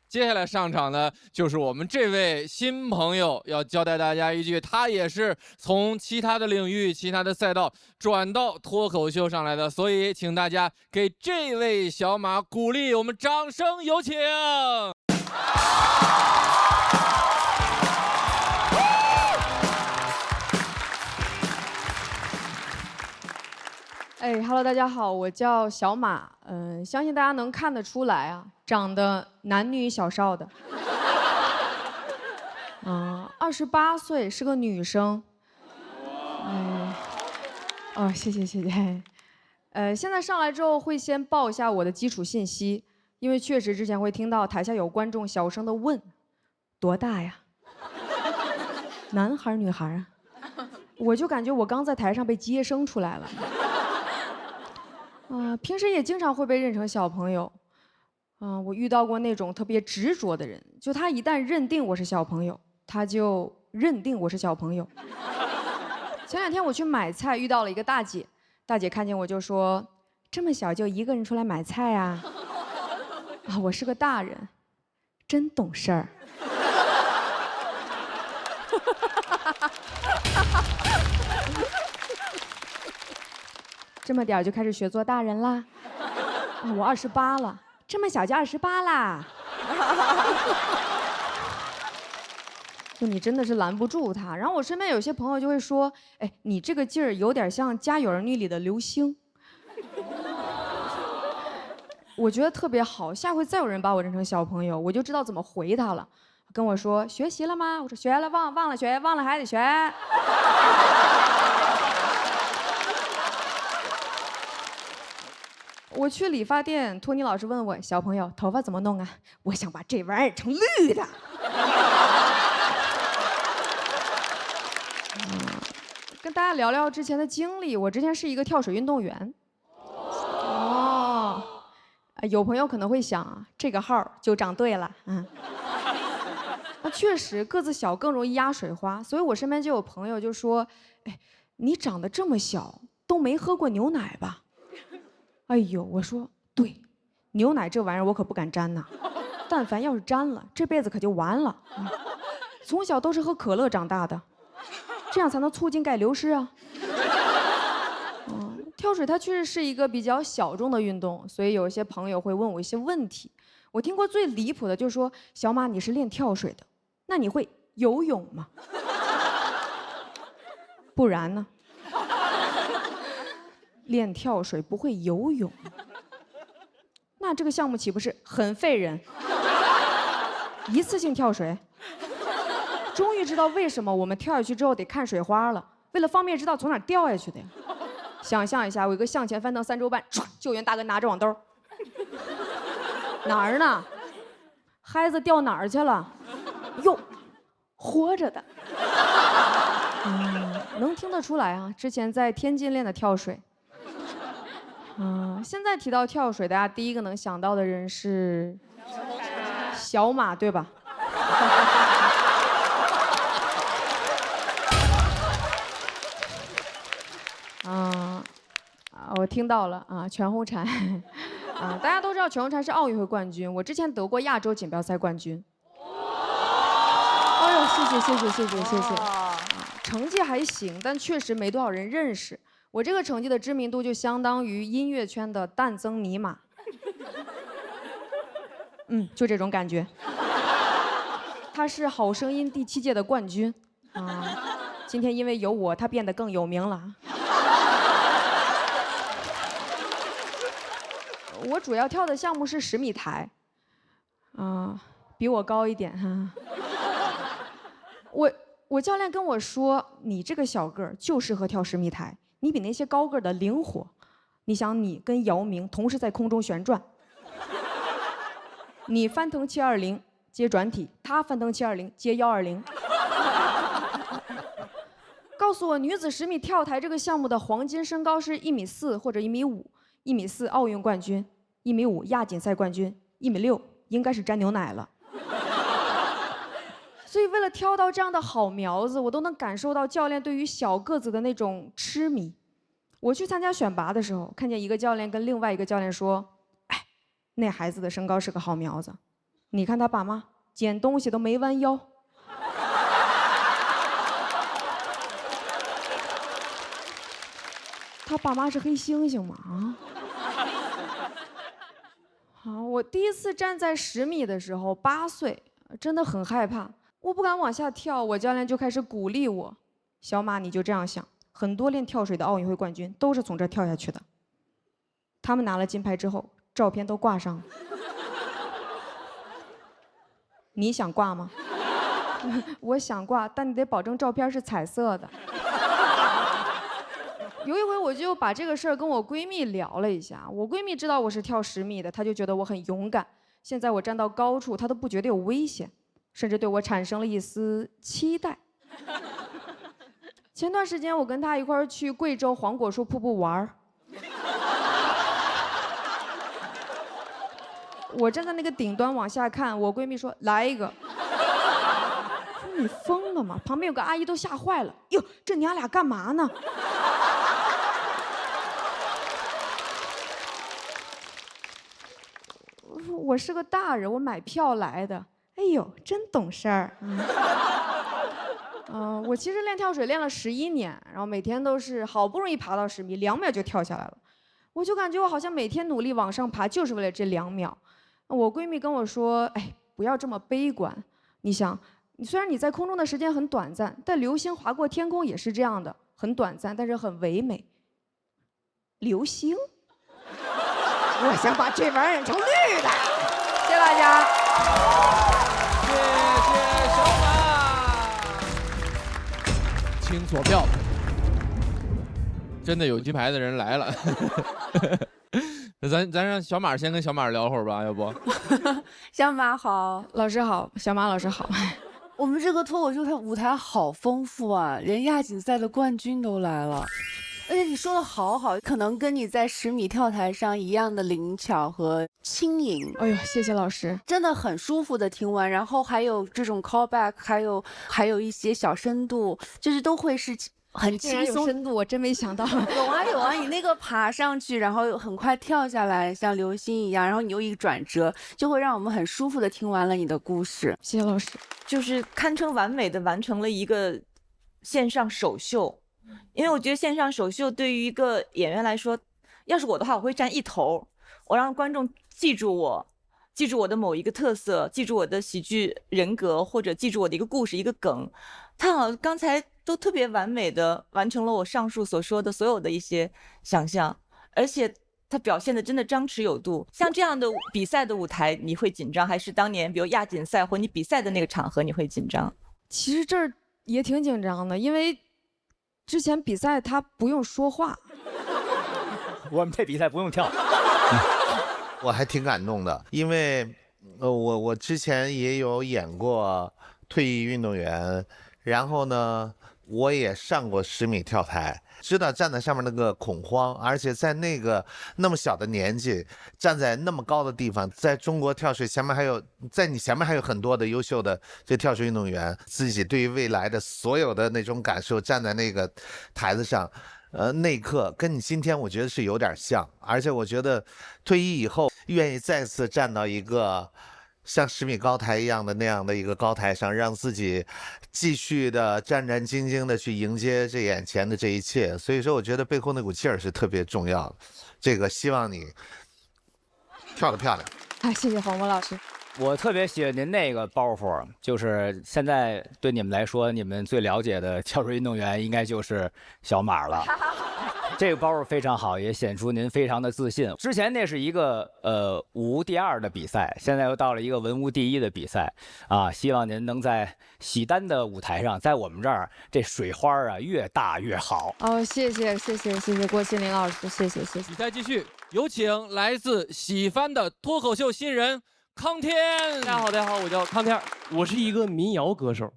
接下来上场的就是我们这位新朋友，要交代大家一句，他也是从其他的领域、其他的赛道转到脱口秀上来的，所以请大家给这位小马鼓励，我们掌声有请。Hello， 大家好，我叫小马，相信大家能看得出来啊，长得男女小少的，28岁，是个女生，谢谢。现在上来之后会先报一下我的基础信息，因为确实之前会听到台下有观众小声的问，多大呀？男孩女孩啊？我就感觉我刚在台上被接生出来了。平时也经常会被认成小朋友，我遇到过那种特别执着的人，就他一旦认定我是小朋友，他就认定我是小朋友。前2天我去买菜，遇到了一个大姐，大姐看见我就说：“这么小就一个人出来买菜啊？”我是个大人，真懂事儿。这么点儿就开始学做大人啦？我28了，这么小就28啦？就你真的是拦不住他。然后我身边有些朋友就会说：“哎，你这个劲儿有点像《家有儿女》里的刘星。”我觉得特别好，下回再有人把我认成小朋友，我就知道怎么回他了。跟我说学习了吗？我说学了，忘了学，忘了还得学。我去理发店，托尼老师问我小朋友头发怎么弄啊？我想把这玩意儿成绿的。跟大家聊聊之前的经历，我之前是一个跳水运动员。哦，有朋友可能会想啊，这个号就长对了，那确实个子小更容易压水花，所以我身边就有朋友就说，哎，你长得这么小，都没喝过牛奶吧？哎呦，我说对，牛奶这玩意儿我可不敢沾呐，但凡要是沾了，这辈子可就完了。从小都是喝可乐长大的，这样才能促进钙流失啊。跳水它确实是一个比较小众的运动，所以有一些朋友会问我一些问题。我听过最离谱的就是说，小马你是练跳水的，那你会游泳吗？不然呢？练跳水不会游泳，那这个项目岂不是很费人？一次性跳水，终于知道为什么我们跳下去之后得看水花了，为了方便知道从哪儿掉下去的呀。想象一下，我一个向前翻腾3周半，救援大哥拿着网兜，哪儿呢？孩子掉哪儿去了？哟，活着的。能听得出来啊，之前在天津练的跳水。现在提到跳水，大家第一个能想到的人是小马，对吧？我听到了啊，全红婵大家都知道全红婵是奥运会冠军，我之前得过亚洲锦标赛冠军。哎呦，谢谢。成绩还行，但确实没多少人认识。我这个成绩的知名度就相当于音乐圈的诞增尼玛。就这种感觉。他是好声音第7届的冠军今天因为有我，他变得更有名了。我主要跳的项目是10米台，比我高一点我教练跟我说，你这个小个儿就适合跳10米台，你比那些高个儿的灵活。你想，你跟姚明同时在空中旋转，你翻腾720接转体，他翻腾720接120。告诉我，女子10米跳台这个项目的黄金身高是1.4米或者1.5米，1.4米奥运冠军，1.5米亚锦赛冠军，1.6米应该是沾牛奶了。所以为了挑到这样的好苗子，我都能感受到教练对于小个子的那种痴迷。我去参加选拔的时候，看见一个教练跟另外一个教练说：“哎，那孩子的身高是个好苗子，你看他爸妈捡东西都没弯腰。”他爸妈是黑猩猩吗？我第一次站在10米的时候，8岁，真的很害怕，我不敢往下跳。我教练就开始鼓励我：“小马，你就这样想，很多练跳水的奥运会冠军都是从这儿跳下去的。他们拿了金牌之后，照片都挂上了。你想挂吗？”我想挂，但你得保证照片是彩色的。有一回我就把这个事儿跟我闺蜜聊了一下，我闺蜜知道我是跳10米的，她就觉得我很勇敢。现在我站到高处，她都不觉得有危险，甚至对我产生了一丝期待。前段时间我跟她一块儿去贵州黄果树瀑布玩儿，我站在那个顶端往下看，我闺蜜说来一个。说你疯了吗？旁边有个阿姨都吓坏了，哟，这娘俩干嘛呢？我是个大人，我买票来的。哎呦，真懂事儿。我其实练跳水练了11年，然后每天都是好不容易爬到10米，2秒就跳下来了。我就感觉我好像每天努力往上爬，就是为了这2秒。我闺蜜跟我说：“哎，不要这么悲观。你想，虽然你在空中的时间很短暂，但流星划过天空也是这样的，很短暂，但是很唯美。流星，我想把这玩意儿成绿的。”谢谢大家。谢谢小马，请锁票。真的有鸡排的人来了，那咱让小马先跟小马聊会儿吧，要不？小马好，老师好，小马老师好。我们这个脱口秀它舞台好丰富啊，连亚锦赛的冠军都来了。而且你说的好好，可能跟你在10米跳台上一样的灵巧和轻盈。哎呦，谢谢老师，真的很舒服的听完，然后还有这种 callback， 还有一些小深度，就是都会是很轻松。深度，我真没想到。有啊有啊，你那个爬上去，然后很快跳下来，像流星一样，然后你又一个转折，就会让我们很舒服的听完了你的故事。谢谢老师，就是堪称完美的完成了一个线上首秀。因为我觉得线上首秀对于一个演员来说，要是我的话，我会站一头，我让观众记住我，记住我的某一个特色，记住我的喜剧人格，或者记住我的一个故事、一个梗。他好像刚才都特别完美的完成了我上述所说的所有的一些想象，而且他表现的真的张弛有度。像这样的比赛的舞台，你会紧张，还是当年比如亚锦赛或你比赛的那个场合你会紧张？其实这儿也挺紧张的，因为之前比赛他不用说话，我们这比赛不用跳。我还挺感动的，因为我之前也有演过退役运动员，然后呢我也上过10米跳台，知道站在上面那个恐慌，而且在那么小的年纪站在那么高的地方，在中国跳水前面在你前面还有很多的优秀的这跳水运动员，自己对于未来的所有的那种感受，站在那个台子上，那一刻跟你今天我觉得是有点像，而且我觉得退役以后愿意再次站到一个像10米高台一样的那样的一个高台上，让自己继续的战战兢兢的去迎接这眼前的这一切。所以说我觉得背后那股劲儿是特别重要的，这个希望你跳得漂亮。哎，谢谢黄渤老师。我特别喜欢您那个包袱，就是现在对你们来说，你们最了解的跳水运动员应该就是小马了。这个包袱非常好，也显出您非常的自信。之前那是一个武无第2的比赛，现在又到了一个文无第1的比赛啊！希望您能在喜单的舞台上，在我们这儿这水花啊越大越好。哦，谢谢郭麒麟老师，谢谢。比赛继续，有请来自喜番的脱口秀新人康天。大家好，我叫康天，我是一个民谣歌手。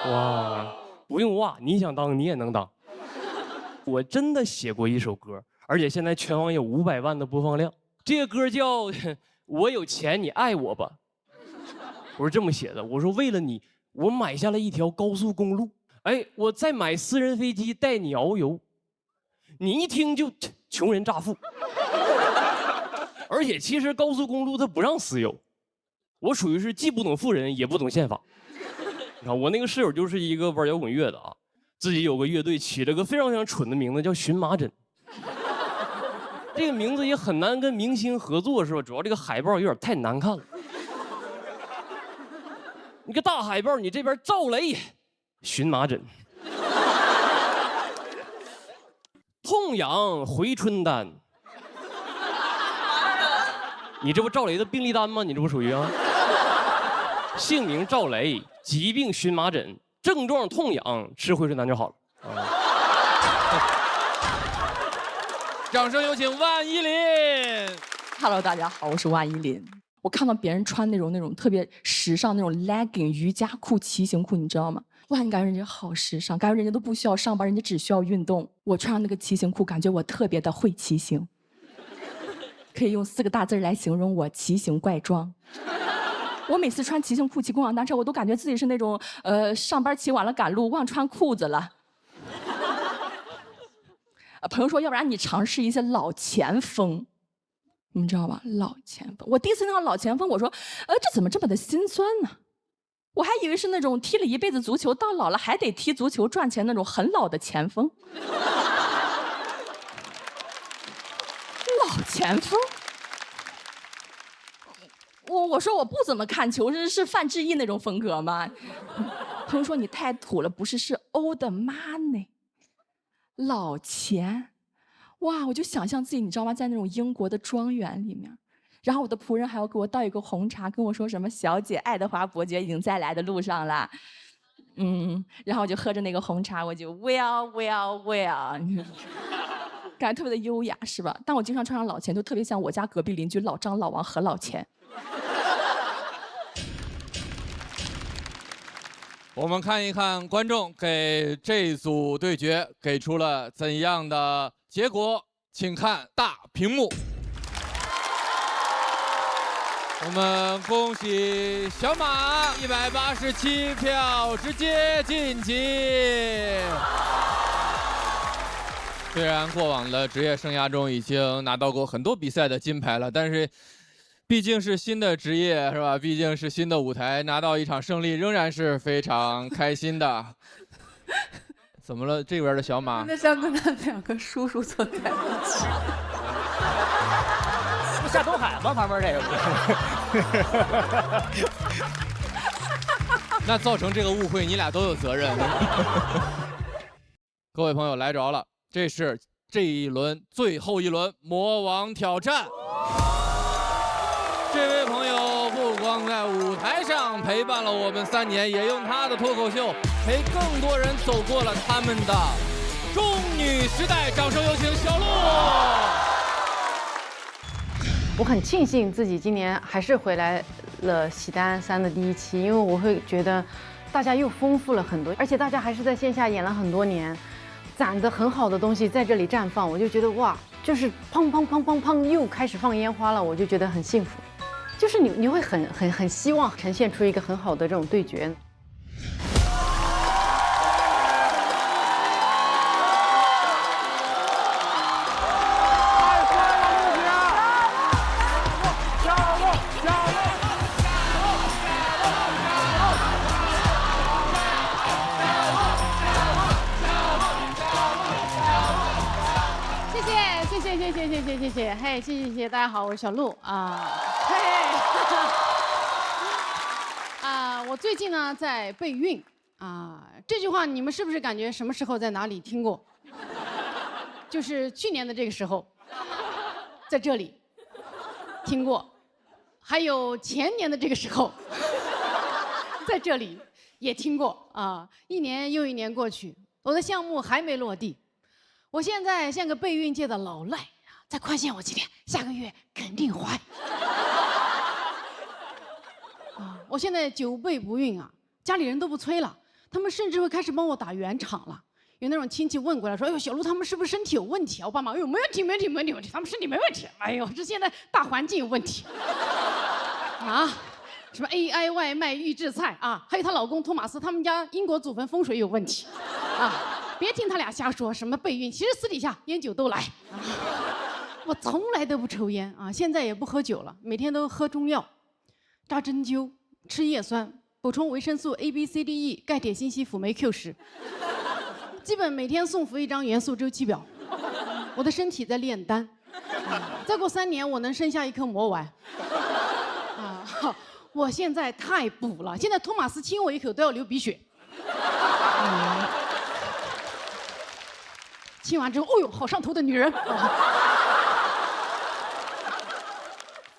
哇，不用哇，你想当你也能当。我真的写过一首歌，而且现在全网有500万的播放量。这个歌叫《我有钱你爱我吧》，我是这么写的。我说为了你，我买下了一条高速公路，哎，我再买私人飞机带你遨游。你一听就穷人乍富。而且其实高速公路它不让私有，我属于是既不懂富人也不懂宪法。你看我那个室友就是一个玩摇滚乐的啊，自己有个乐队，起了个非常非常蠢的名字叫荨麻疹。这个名字也很难跟明星合作是吧？主要这个海报有点太难看了。你个大海报，你这边赵雷，荨麻疹，痛痒回春丹。你这不赵雷的病历单吗？你这不属于啊？姓名赵雷，疾病荨麻疹，症状痛痒，吃回春丹就好了。掌声有请万依林。Hello， 大家好，我是万依林。我看到别人穿那种特别时尚那种 legging 瑜伽裤、骑行裤，你知道吗？哇，你感觉人家好时尚，感觉人家都不需要上班，人家只需要运动。我穿上那个骑行裤，感觉我特别的会骑行。可以用4个大字来形容我：奇形怪状。我每次穿骑行裤骑共享单车，我都感觉自己是那种上班骑晚了赶路忘穿裤子了。朋友说，要不然你尝试一些老前锋，你们知道吧？老前锋，我第一次听到老前锋，我说，这怎么这么的心酸呢？我还以为是那种踢了一辈子足球，到老了还得踢足球赚钱那种很老的前锋。老前锋。我说我不怎么看球，是范志毅那种风格吗？他们说你太土了，不是，是 old money， 老钱。哇，我就想象自己，你知道吗，在那种英国的庄园里面，然后我的仆人还要给我倒一个红茶，跟我说什么小姐，爱德华伯爵已经在来的路上了。然后我就喝着那个红茶，我就 well， 感觉特别的优雅，是吧？但我经常穿上老钱，就特别像我家隔壁邻居老张、老王和老钱。我们看一看观众给这组对决给出了怎样的结果，请看大屏幕。我们恭喜小马187票直接晋级。虽然过往的职业生涯中已经拿到过很多比赛的金牌了，但是毕竟是新的职业，是吧？毕竟是新的舞台，拿到一场胜利仍然是非常开心的。怎么了？这边的小马？那像跟他两个叔叔坐在一起。不夏东海吗？旁边这个。那造成这个误会，你俩都有责任。各位朋友来着了，这是这一轮最后一轮魔王挑战。这位朋友不光在舞台上陪伴了我们3年，也用他的脱口秀陪更多人走过了他们的中女时代。掌声有请小鹿。我很庆幸自己今年还是回来了喜单3的第1期，因为我会觉得大家又丰富了很多，而且大家还是在线下演了很多年，攒的很好的东西在这里绽放，我就觉得哇，就是砰砰砰砰砰又开始放烟花了，我就觉得很幸福。就是你会很希望呈现出一个很好的这种对决。谢谢，嘿，谢谢，大家好，我是小鹿啊，嘿，我最近呢在备孕啊，这句话你们是不是感觉什么时候在哪里听过？就是去年的这个时候，在这里听过，还有前年的这个时候，在这里也听过啊。1年又1年过去，我的项目还没落地，我现在像个备孕界的老赖。再宽限我几天，下个月肯定怀。我现在久备不孕啊，家里人都不催了，他们甚至会开始帮我打圆场了。有那种亲戚问过来说：“哎呦，小鹿他们是不是身体有问题啊？”我爸妈：“哎呦，没问题，他们身体没问题。”哎呦，这现在大环境有问题啊，什么 AI 外卖预制菜啊，还有她老公托马斯他们家英国祖坟风水有问题啊，别听他俩瞎说什么备孕，其实私底下烟酒都来。我从来都不抽烟啊，现在也不喝酒了，每天都喝中药，扎针灸，吃叶酸，补充维生素 A、B、C、D、E、钙、铁、锌、硒、辅、镁、Q、10，基本每天送服一张元素周期表。我的身体在炼丹，再过3年我能生下一颗魔丸。我现在太补了，现在托马斯亲我一口都要流鼻血。亲完之后，哦呦，好上头的女人。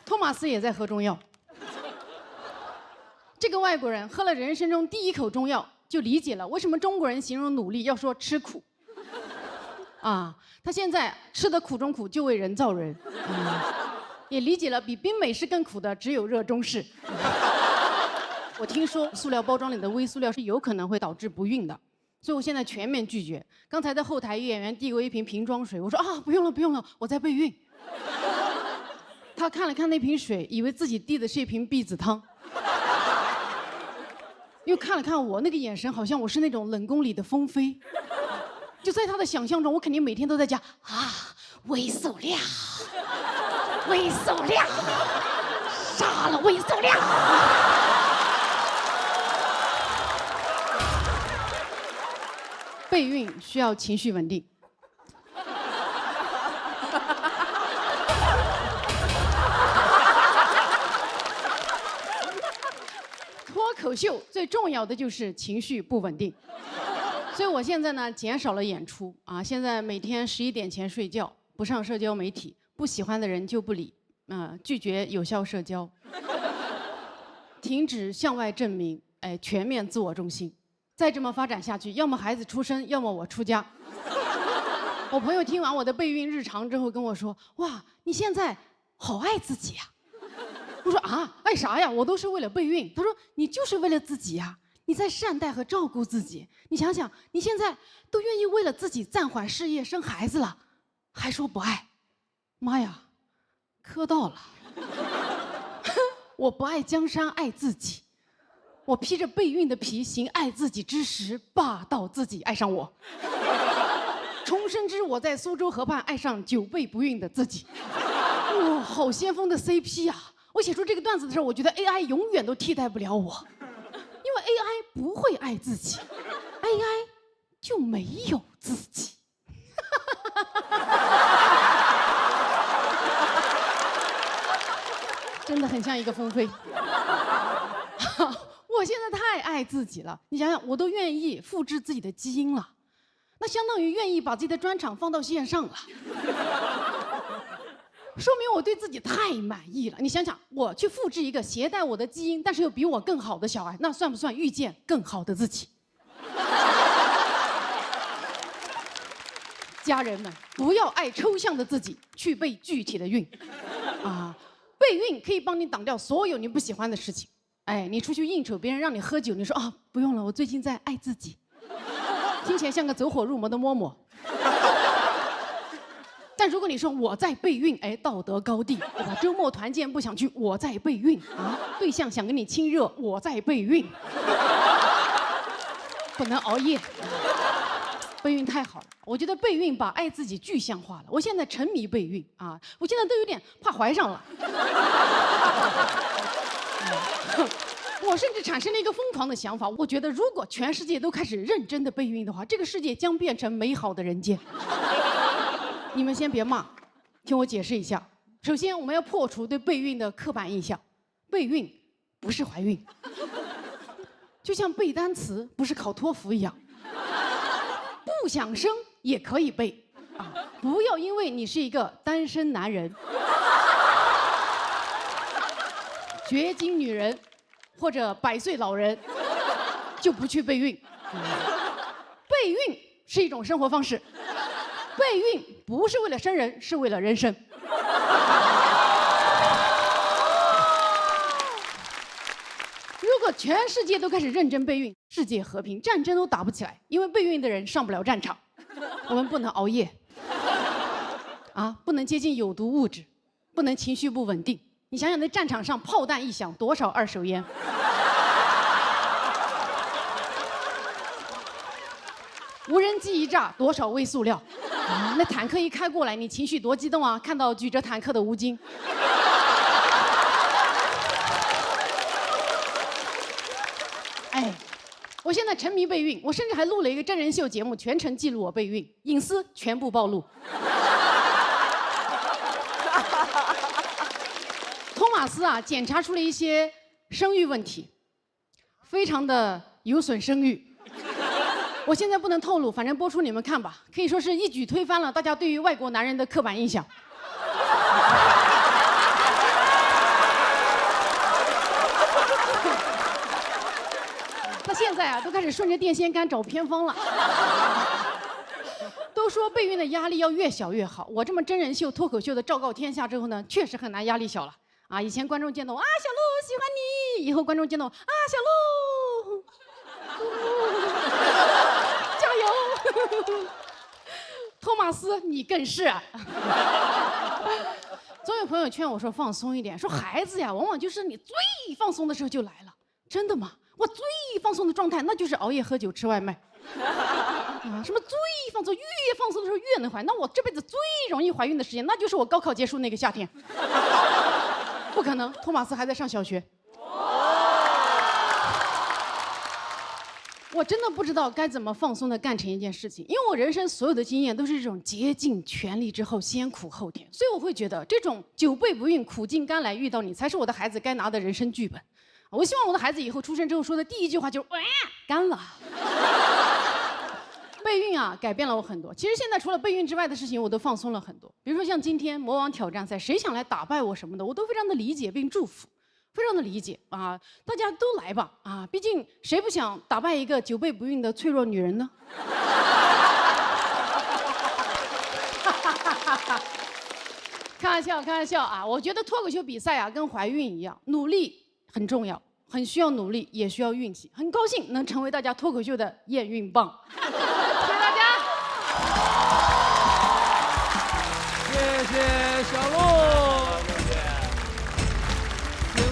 托马斯也在喝中药。这个外国人喝了人生中第1口中药，就理解了为什么中国人形容努力要说吃苦。他现在吃的苦中苦，就为人造人。也理解了比冰美式更苦的只有热中式。我听说塑料包装里的微塑料是有可能会导致不孕的，所以我现在全面拒绝。刚才在后台，演员递过一瓶瓶装水，我说不用了，我在备孕。他看了看那瓶水，以为自己递的是一瓶避子汤，又看了看我，那个眼神好像我是那种冷宫里的风妃。就在他的想象中，我肯定每天都在加微塑料，微塑料，杀了微塑料。备孕需要情绪稳定。脱口秀最重要的就是情绪不稳定，所以我现在呢减少了演出啊，现在每天11点前睡觉，不上社交媒体，不喜欢的人就不理，拒绝有效社交，停止向外证明，全面自我中心。再这么发展下去，要么孩子出生，要么我出家。我朋友听完我的备孕日常之后跟我说：“哇，你现在好爱自己呀！”我说：“啊，爱啥呀？我都是为了备孕。”他说：“你就是为了自己呀，你在善待和照顾自己。你想想，你现在都愿意为了自己暂缓事业生孩子了，还说不爱，妈呀，磕到了！我不爱江山爱自己，我披着备孕的皮行爱自己之时，霸道自己爱上我。重生之我在苏州河畔爱上久备不孕的自己。哇，好先锋的 CP 啊！我写出这个段子的时候，我觉得 AI 永远都替代不了我，因为 AI 不会爱自己 ，AI 就没有自己。真的很像一个风飞。我现在太爱自己了，你想想，我都愿意复制自己的基因了，那相当于愿意把自己的专场放到线上了。说明我对自己太满意了。你想想，我去复制一个携带我的基因，但是又比我更好的小孩，那算不算遇见更好的自己？家人们，不要爱抽象的自己，去备具体的孕。啊，备孕可以帮你挡掉所有你不喜欢的事情。哎，你出去应酬，别人让你喝酒，你说啊不用了，我最近在爱自己，听起来像个走火入魔的嬷嬷。但如果你说我在备孕，哎，道德高地，对吧？周末团建不想去，我在备孕啊。对象想跟你亲热，我在备孕。不能熬夜，备孕太好了。我觉得备孕把爱自己具象化了。我现在沉迷备孕啊，我现在都有点怕怀上了。我甚至产生了一个疯狂的想法，我觉得如果全世界都开始认真的备孕的话，这个世界将变成美好的人间。你们先别骂，听我解释一下。首先，我们要破除对备孕的刻板印象，备孕不是怀孕，就像背单词不是考托福一样，不想生也可以备啊！不要因为你是一个单身男人、绝经女人或者100岁老人，就不去备孕。备孕是一种生活方式。备孕不是为了生人，是为了人生。如果全世界都开始认真备孕，世界和平，战争都打不起来，因为备孕的人上不了战场。我们不能熬夜，啊，不能接近有毒物质，不能情绪不稳定。你想想，那战场上炮弹一响，多少二手烟？无人机一炸，多少微塑料？啊，那坦克一开过来，你情绪多激动啊！看到举着坦克的吴京。哎，我现在沉迷备孕，我甚至还录了一个真人秀节目，全程记录我备孕，隐私全部暴露。托马斯啊，检查出了一些生育问题，非常的有损生育。我现在不能透露，反正播出你们看吧。可以说是一举推翻了大家对于外国男人的刻板印象。那现在啊，都开始顺着电线杆找偏方了。都说备孕的压力要越小越好。我这么真人秀、脱口秀的昭告天下之后呢，确实很难压力小了。啊，以前观众见到我啊，小鹿喜欢你，以后观众见到我啊，小鹿。加油！托马斯，你更是。总有朋友劝我说放松一点，说孩子呀，往往就是你最放松的时候就来了。真的吗？我最放松的状态，那就是熬夜、喝酒、吃外卖。啊，什么最放松？越放松的时候越能怀。那我这辈子最容易怀孕的时间，那就是我高考结束那个夏天。不可能，托马斯还在上小学。我真的不知道该怎么放松的干成一件事情，因为我人生所有的经验都是这种竭尽全力之后先苦后甜，所以我会觉得这种久备不孕、苦尽甘来遇到你，才是我的孩子该拿的人生剧本。我希望我的孩子以后出生之后说的第一句话就是干了。备孕啊，改变了我很多。其实现在除了备孕之外的事情，我都放松了很多。比如说像今天魔王挑战赛，谁想来打败我什么的，我都非常的理解并祝福。非常的理解啊，大家都来吧啊！毕竟谁不想打败一个久备不孕的脆弱女人呢？开玩笑，开玩笑啊！我觉得脱口秀比赛啊，跟怀孕一样，努力很重要，很需要努力，也需要运气。很高兴能成为大家脱口秀的验孕棒，谢谢大家。谢谢小鹿。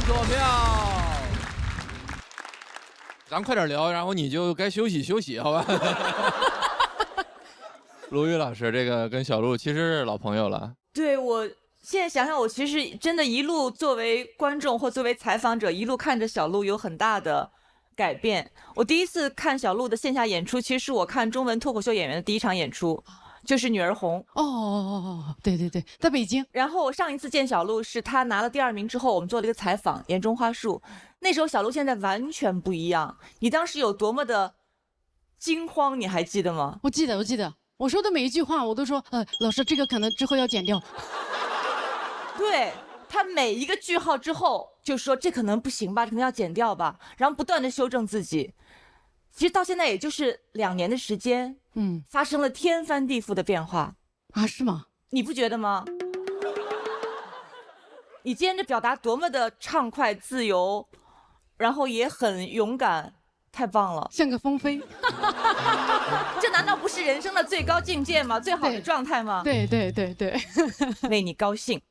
坐票，咱快点聊，然后你就该休息休息，好吧？鲁豫老师，这个跟小鹿其实是老朋友了。对，我现在想想，我其实真的一路作为观众或作为采访者，一路看着小鹿有很大的改变。我第一次看小鹿的线下演出，其实是我看中文脱口秀演员的第一场演出。就是女儿红对对对，在北京。然后我上一次见小鹿是她拿了第2名之后，我们做了一个采访，眼中花树。那时候小鹿现在完全不一样，你当时有多么的惊慌，你还记得吗？我记得，我说的每一句话我都说，老师这个可能之后要剪掉。对，他每一个句号之后就说这可能不行吧，可能要剪掉吧，然后不断的修正自己。其实到现在也就是2年的时间，发生了天翻地覆的变化啊，是吗？你不觉得吗？你今天的表达多么的畅快自由，然后也很勇敢，太棒了，像个风飞。这难道不是人生的最高境界吗？最好的状态吗？对对对对，为你高兴。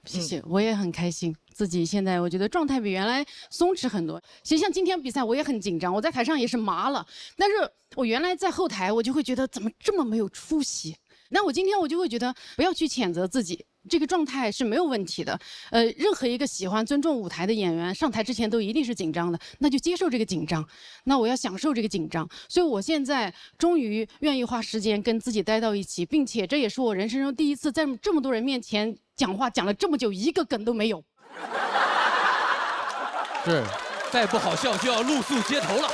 谢谢，我也很开心。自己现在我觉得状态比原来松弛很多。其实像今天比赛我也很紧张，我在台上也是麻了，但是我原来在后台我就会觉得怎么这么没有出息。那我今天我就会觉得不要去谴责自己，这个状态是没有问题的。任何一个喜欢尊重舞台的演员上台之前都一定是紧张的，那就接受这个紧张。那我要享受这个紧张，所以我现在终于愿意花时间跟自己待到一起，并且这也是我人生中第一次在这么多人面前讲话，讲了这么久一个梗都没有。是，再不好笑就要露宿街头了。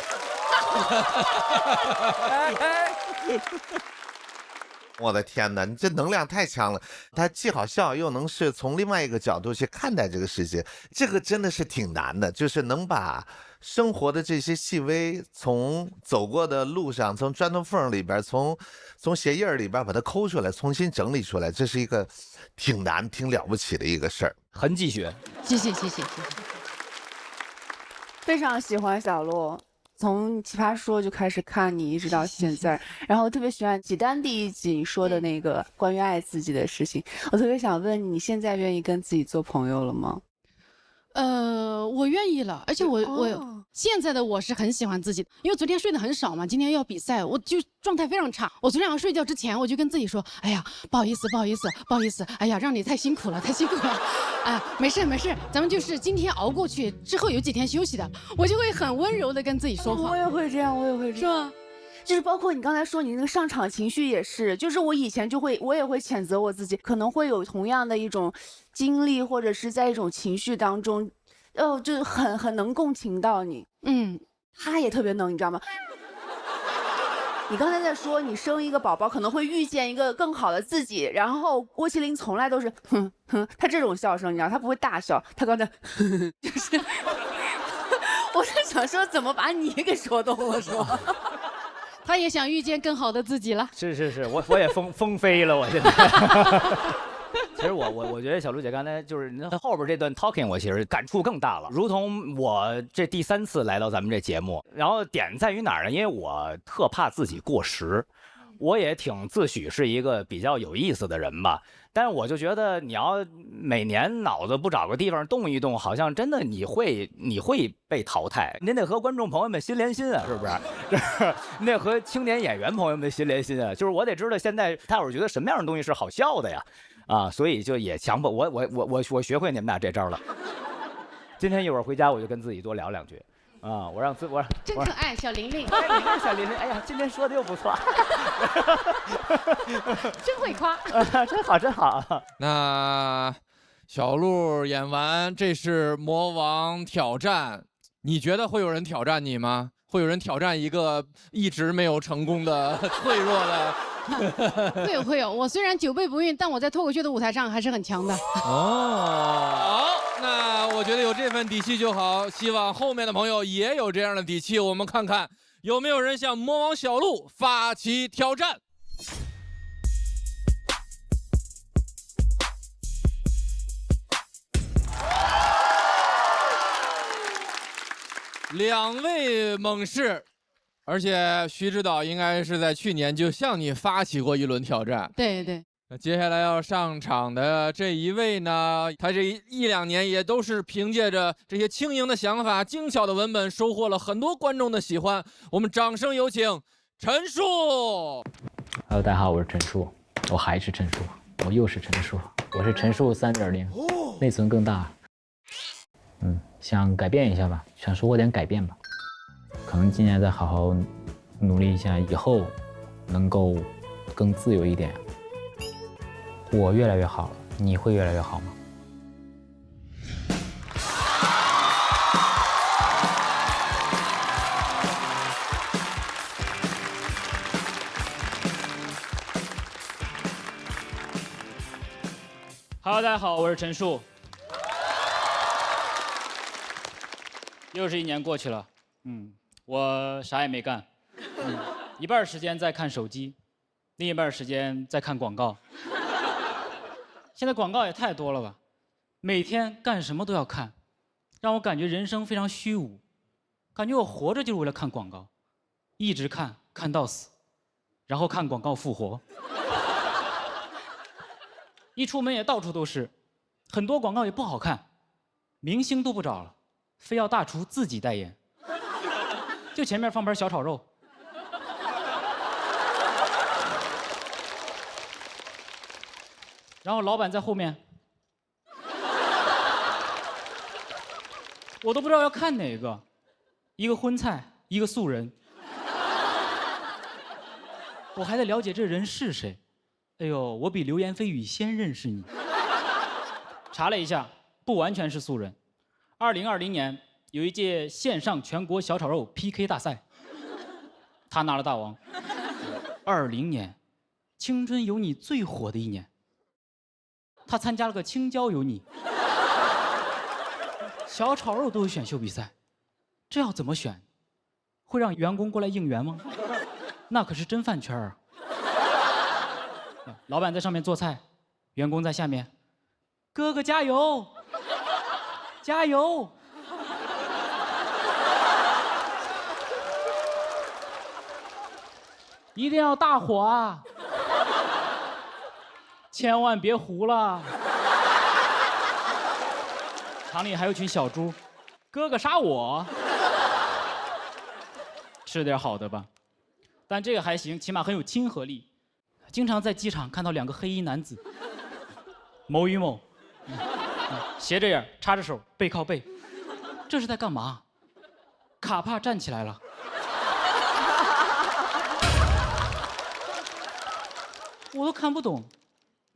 我的天哪，你这能量太强了！他既好笑，又能是从另外一个角度去看待这个世界，这个真的是挺难的，就是能把生活的这些细微，从走过的路上，从砖头缝里边，从鞋印里边把它抠出来，重新整理出来，这是一个挺难、挺了不起的一个事儿。痕迹学，谢谢。非常喜欢小鹿。从奇葩说就开始看你，一直到现在，然后特别喜欢几单第1集你说的那个关于爱自己的事情，我特别想问你，现在愿意跟自己做朋友了吗？我愿意了，而且我现在的我是很喜欢自己，因为昨天睡得很少嘛，今天要比赛，我就状态非常差。我昨天晚上睡觉之前，我就跟自己说，哎呀，不好意思，哎呀，让你太辛苦了，哎，没事，咱们就是今天熬过去，之后有几天休息的，我就会很温柔的跟自己说话。我也会这样，是吧？就是包括你刚才说你那个上场情绪也是，就是我以前我也会谴责我自己，可能会有同样的一种经历，或者是在一种情绪当中，就很能共情到你。他也特别能，你知道吗？你刚才在说你生一个宝宝可能会遇见一个更好的自己，然后郭麒麟从来都是他这种笑声，你知道他不会大笑，他刚才就是我在想说怎么把你给说动了，是吗？他也想遇见更好的自己了。是，我也疯飞了，我现在。其实我觉得小鹿姐刚才就是后边这段 talking， 我其实感触更大了。如同我这第3次来到咱们这节目，然后点在于哪儿呢？因为我特怕自己过时，我也挺自诩是一个比较有意思的人吧。但是我就觉得你要每年脑子不找个地方动一动，好像真的你会被淘汰。您得和观众朋友们心连心啊，是不是？你得和青年演员朋友们心连心啊。就是我得知道现在大伙儿觉得什么样的东西是好笑的呀。所以就也强迫我学会你们俩这招了。今天一会儿回家我就跟自己多聊2句。啊，我让真可爱，小玲玲。哎，你看小玲玲，哎呀，今天说的又不错，真会夸，真好真好。那小鹿演完，这是魔王挑战，你觉得会有人挑战你吗？会有人挑战一个一直没有成功的脆弱的？会有，我虽然久背不孕，但我在脱口秀的舞台上还是很强的。哦，好，那我觉得有这份底气就好，希望后面的朋友也有这样的底气。我们看看有没有人向魔王小鹿发起挑战。2位猛士，而且徐指导应该是在去年就向你发起过一轮挑战。对对。那接下来要上场的这一位呢，他这1、2年也都是凭借着这些轻盈的想法、精巧的文本，收获了很多观众的喜欢。我们掌声有请陈数。Hello， 大家好，我是陈数，我还是陈数，我又是陈数，我是陈数3.0，内存更大。想改变一下吧，想收获点改变吧。可能今年再好好努力一下，以后能够更自由一点。我越来越好了，你会越来越好吗？Hello， 大家好，我是陈数。又是1年过去了，我啥也没干，一半时间在看手机，另一半时间在看广告。现在广告也太多了吧，每天干什么都要看，让我感觉人生非常虚无，感觉我活着就是为了看广告，一直看到死，然后看广告复活。一出门也到处都是，很多广告也不好看，明星都不找了，非要大厨自己代言，就前面放盘小炒肉。然后老板在后面，我都不知道要看哪个，一个荤菜，一个素人，我还得了解这人是谁。哎呦，我比流言蜚语先认识你。查了一下，不完全是素人。2020年有一届线上全国小炒肉 PK 大赛，他拿了大王。20年，青春有你最火的1年。他参加了个青椒有你，小炒肉都有选秀比赛，这要怎么选？会让员工过来应援吗？那可是真饭圈啊！老板在上面做菜，员工在下面，哥哥加油，加油！一定要大火啊！千万别糊了。厂里还有群小猪，哥哥杀我。吃点好的吧，但这个还行，起码很有亲和力。经常在机场看到2个黑衣男子，某与某，斜着眼，插着手，背靠背，这是在干嘛？卡帕站起来了。我都看不懂，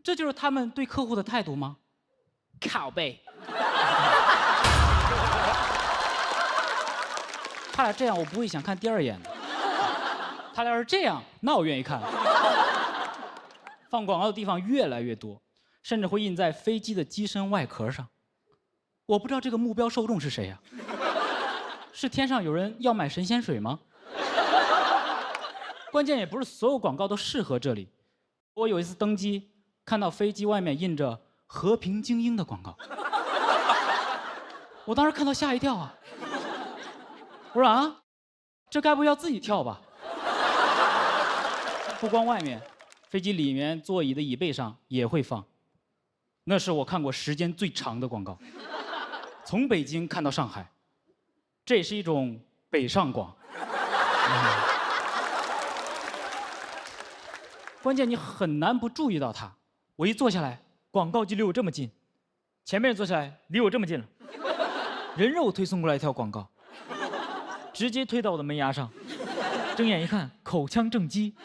这就是他们对客户的态度吗？靠背。他俩这样，我不会想看第2眼的。他俩要是这样，那我愿意看。放广告的地方越来越多，甚至会印在飞机的机身外壳上。我不知道这个目标受众是谁呀？是天上有人要买神仙水吗？关键也不是所有广告都适合这里。我有一次登机，看到飞机外面印着“和平精英”的广告，我当时看到吓一跳啊！我说啊，这该不会要自己跳吧？不光外面，飞机里面座椅的椅背上也会放。那是我看过时间最长的广告，从北京看到上海，这也是一种北上广。关键你很难不注意到它。我一坐下来，广告就离我这么近；前面坐下来，离我这么近了。人肉推送过来一条广告，直接推到我的门牙上。睁眼一看，口腔正畸，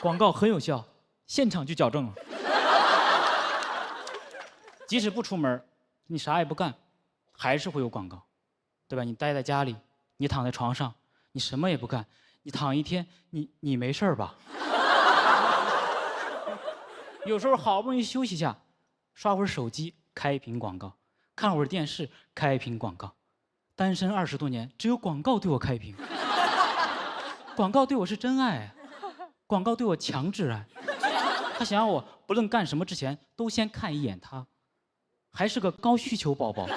广告很有效，现场就矫正了。即使不出门，你啥也不干，还是会有广告，对吧？你待在家里，你躺在床上，你什么也不干，你躺一天，你没事吧？有时候好不容易休息一下，刷会儿手机，开屏广告；看会儿电视，开屏广告。单身20多年，只有广告对我开屏。广告对我是真爱，广告对我强制爱。他想让我不论干什么之前都先看一眼他，还是个高需求宝宝。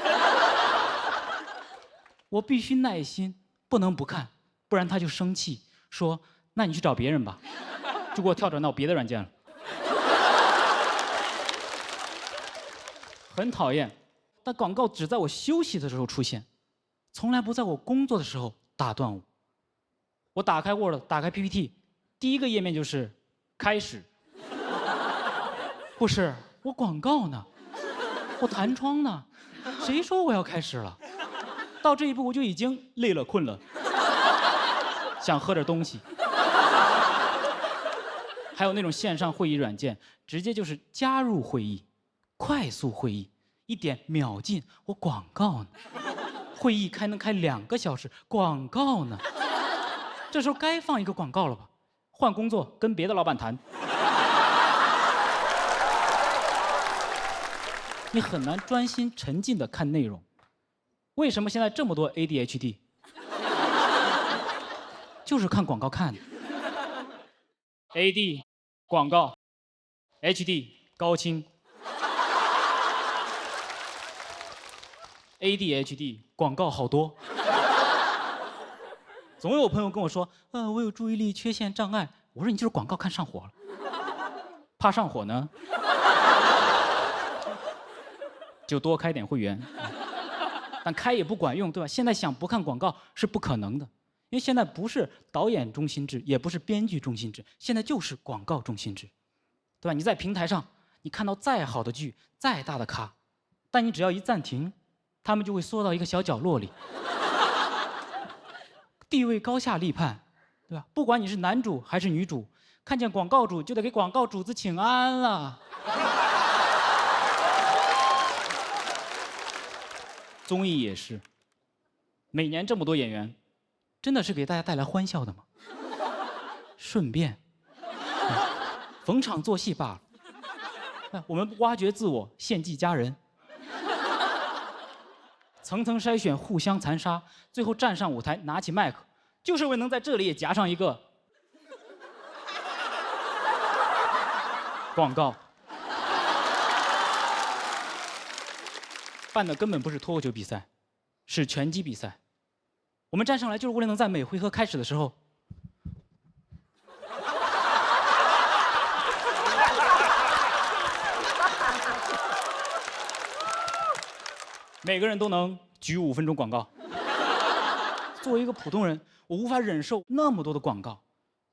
我必须耐心，不能不看，不然他就生气，说：“那你去找别人吧。”就给我跳转到别的软件了。很讨厌，但广告只在我休息的时候出现，从来不在我工作的时候打断我。我打开 Word， 打开 PPT， 第一个页面就是开始。不是，我广告呢，我弹窗呢，谁说我要开始了？到这一步我就已经累了困了，想喝点东西。还有那种线上会议软件，直接就是加入会议、快速会议，一点秒进。我广告呢，会议能开2个小时，广告呢。这时候该放一个广告了吧？换工作，跟别的老板谈。你很难专心沉浸的看内容。为什么现在这么多 ADHD？ 就是看广告看的。AD 广告 ，HD 高清。ADHD 广告好多。总有朋友跟我说，我有注意力缺陷障碍。我说你就是广告看上火了，怕上火呢，就多开点会员。但开也不管用，对吧？现在想不看广告是不可能的，因为现在不是导演中心制，也不是编剧中心制，现在就是广告中心制，对吧？你在平台上，你看到再好的剧、再大的咖，但你只要一暂停，他们就会缩到一个小角落里。地位高下立判，对吧？不管你是男主还是女主，看见广告主就得给广告主子请安了。综艺也是，每年这么多演员，真的是给大家带来欢笑的吗？顺便，逢场作戏罢了。我们挖掘自我，献祭家人，层层筛选，互相残杀，最后站上舞台，拿起麦克，就是为能在这里也夹上一个广告。办的根本不是脱口秀比赛，是拳击比赛。我们站上来就是为了能在每回合开始的时候，每个人都能举5分钟广告。作为一个普通人，我无法忍受那么多的广告，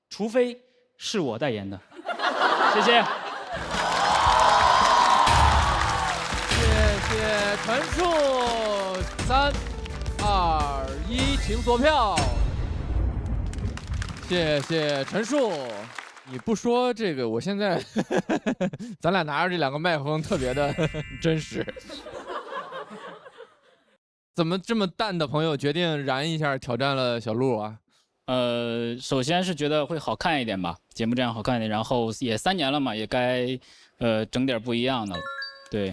除非是我代言的。谢谢。谢谢陈数，3、2、1，请锁票。谢谢陈数，你不说这个，我现在咱俩拿着这2个麦克风特别的真实。怎么这么淡的朋友决定燃一下挑战了小鹿啊？首先是觉得会好看一点吧，节目这样好看一点，然后也3年了嘛，也该整点不一样的了，对。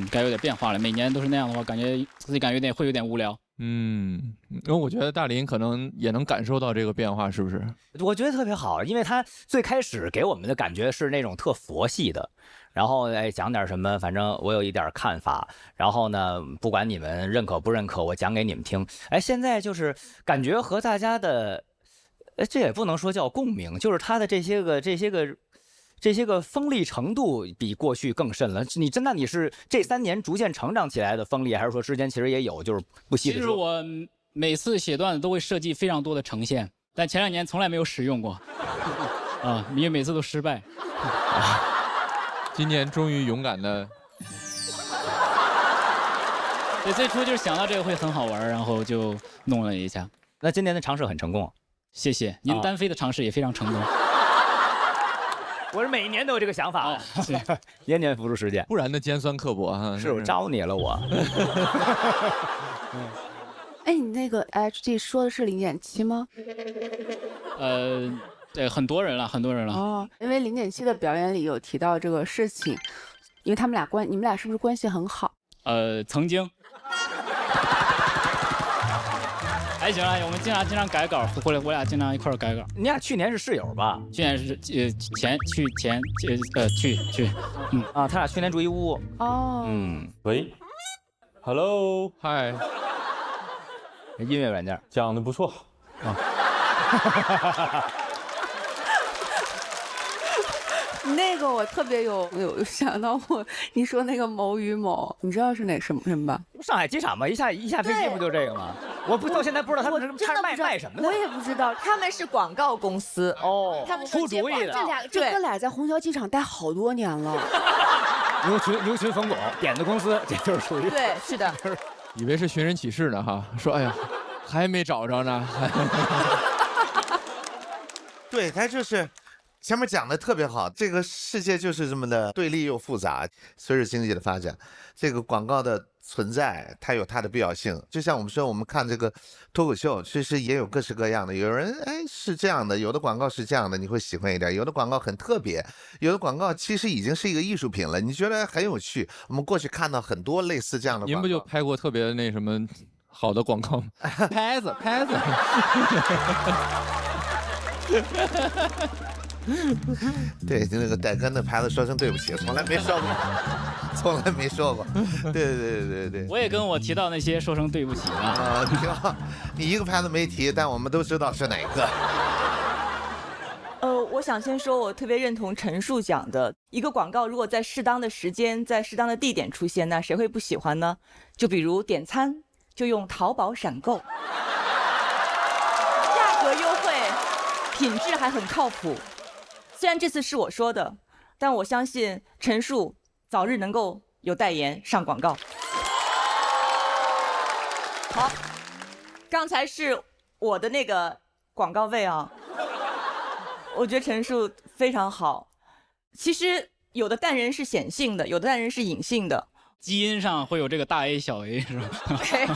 该有点变化了。每年都是那样的话，感觉自己会有点无聊。因为我觉得大林可能也能感受到这个变化，是不是？我觉得特别好，因为他最开始给我们的感觉是那种特佛系的，然后讲点什么，反正我有一点看法，然后呢，不管你们认可不认可，我讲给你们听。现在就是感觉和大家的，这也不能说叫共鸣，就是他的这些个锋利程度比过去更甚了。你是这3年逐渐成长起来的锋利，还是说之前其实也有就是不惜的说？其实我每次写段子都会设计非常多的呈现，但前2年从来没有使用过，因为每次都失败。今年终于勇敢的。对，最初就是想到这个会很好玩，然后就弄了一下。那今年的尝试很成功，谢谢。您单飞的尝试也非常成功。我是每年都有这个想法，年年付出实践，不然的尖酸刻薄啊！是我招你了我。哎，你那个 HG 说的是0.7吗？对，很多人了。哦，因为0.7的表演里有提到这个事情，因为你们俩是不是关系很好？曾经。还行啊，我们经常改稿，回来我俩经常一块儿改稿。你俩去年是室友吧？去年是他俩去年住一屋。哦。喂 ，Hello， 嗨，音乐软件讲的不错啊。那个我特别有想到你说那个某与某，你知道是哪什么人吧？上海机场嘛，一下飞机不就这个吗？我到现在不知道他们是卖什么的。我也不知道，他们是广告公司哦，他们出主意的。这哥俩在虹桥机场待好多年了。牛群冯巩点的公司，这就是属于对，是的。以为是寻人启事呢哈，说哎呀，还没找着呢。对，他就是前面讲的特别好，这个世界就是这么的对立又复杂。随着经济的发展，这个广告的存在，它有它的必要性。就像我们说，我们看这个脱口秀，其实也有各式各样的。有人是这样的，有的广告是这样的，你会喜欢一点；有的广告很特别，有的广告其实已经是一个艺术品了，你觉得很有趣。我们过去看到很多类似这样的广告。您不就拍过特别那什么好的广告吗？拍子。对，就那个带跟的牌子说声对不起，从来没说过。对。我也跟我提到那些说声对不起啊。挺好，你一个牌子没提，但我们都知道是哪个。我想先说，我特别认同陈述讲的，一个广告如果在适当的时间、在适当的地点出现，那谁会不喜欢呢？就比如点餐，就用淘宝闪购，价格优惠，品质还很靠谱。虽然这次是我说的，但我相信陈述早日能够有代言上广告。好，刚才是我的那个广告位啊，我觉得陈述非常好。其实有的淡人是显性的，有的淡人是隐性的，基因上会有这个大 A 小 A 是吧？对，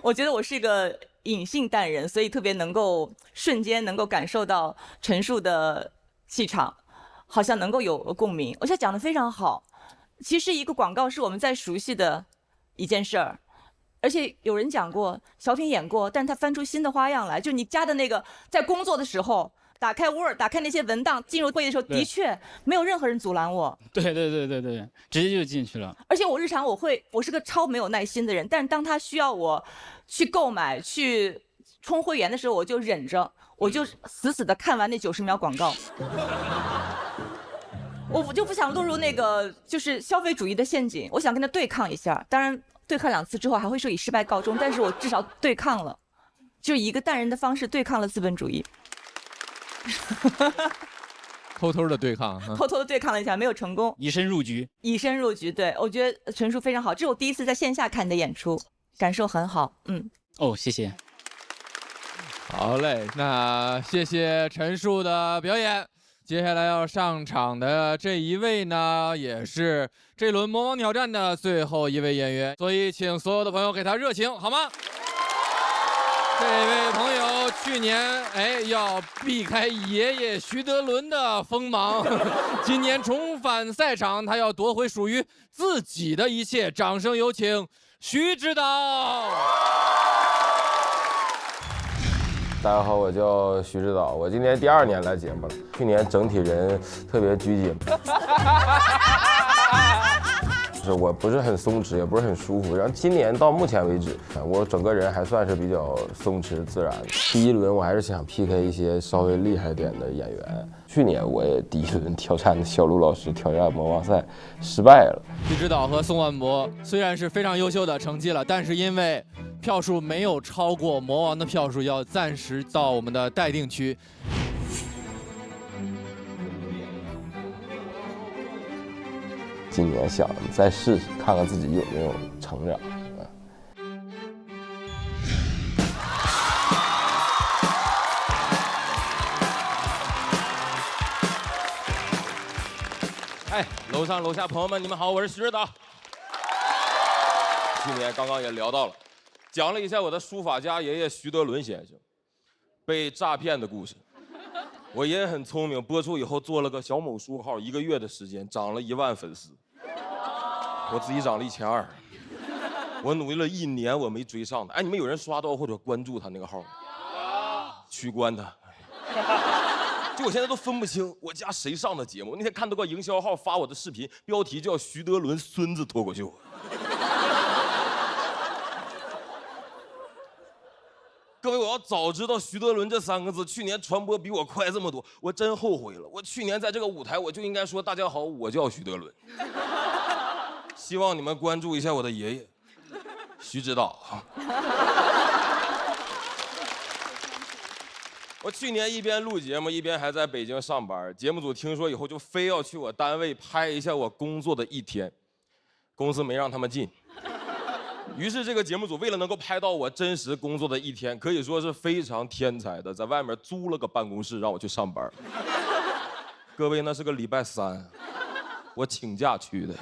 我觉得我是一个隐性淡人，所以特别能够瞬间能够感受到陈述的气场，好像能够有共鸣。我觉得讲得非常好。其实一个广告是我们在熟悉的一件事儿，而且有人讲过，小品演过，但是他翻出新的花样来。就你加的那个，在工作的时候打开 Word， 打开那些文档，进入会议的时候，的确没有任何人阻拦我。对，直接就进去了。而且我日常我是个超没有耐心的人，但是当他需要我去购买、去充会员的时候，我就忍着，我就死的看完那90秒广告。我就不想落入那个就是消费主义的陷阱，我想跟他对抗一下。当然，对抗2次之后还会说以失败告终，但是我至少对抗了，就以一个淡人的方式对抗了资本主义。偷偷的对抗，偷偷的对抗了一下，没有成功，以身入局。对，我觉得陈述非常好，这是我第一次在线下看你的演出，感受很好。哦，谢谢。好嘞，那谢谢陈述的表演。接下来要上场的这一位呢，也是这轮魔王挑战的最后一位演员，所以请所有的朋友给他热情，好吗？这位朋友去年要避开爷爷徐德伦的锋芒，今年重返赛场，他要夺回属于自己的一切。掌声有请徐指导。大家好，我叫徐指导，我今年第2年来节目了。去年整体人特别拘谨，就是我不是很松弛，也不是很舒服。然后今年到目前为止，我整个人还算是比较松弛自然。第1轮我还是想 PK 一些稍微厉害点的演员。去年我也第1轮挑战小鹿老师挑战魔王赛失败了。徐指导和宋万博虽然是非常优秀的成绩了，但是因为票数没有超过魔王的票数，要暂时到我们的待定区。今年想再试试，看看自己有没有成长。哎，楼上楼下朋友们，你们好，我是徐指导。去年刚刚也聊到了，讲了一下我的书法家爷爷徐德伦先生被诈骗的故事。我爷爷很聪明，播出以后做了个小某书号，1个月的时间涨了1万粉丝，我自己涨了1200。我努力了1年，我没追上他。哎，你们有人刷到或者关注他那个号吗？取关他。就我现在都分不清我家谁上的节目。那天看到个营销号发我的视频，标题叫徐德伦孙子脱口秀。各位，我要早知道徐德伦这3个字去年传播比我快这么多，我真后悔了。我去年在这个舞台我就应该说大家好，我叫徐德伦。希望你们关注一下我的爷爷徐指导。我去年一边录节目一边还在北京上班，节目组听说以后就非要去我单位拍一下我工作的1天，公司没让他们进。于是这个节目组为了能够拍到我真实工作的1天，可以说是非常天才的，在外面租了个办公室让我去上班。各位，那是个礼拜3，我请假去的。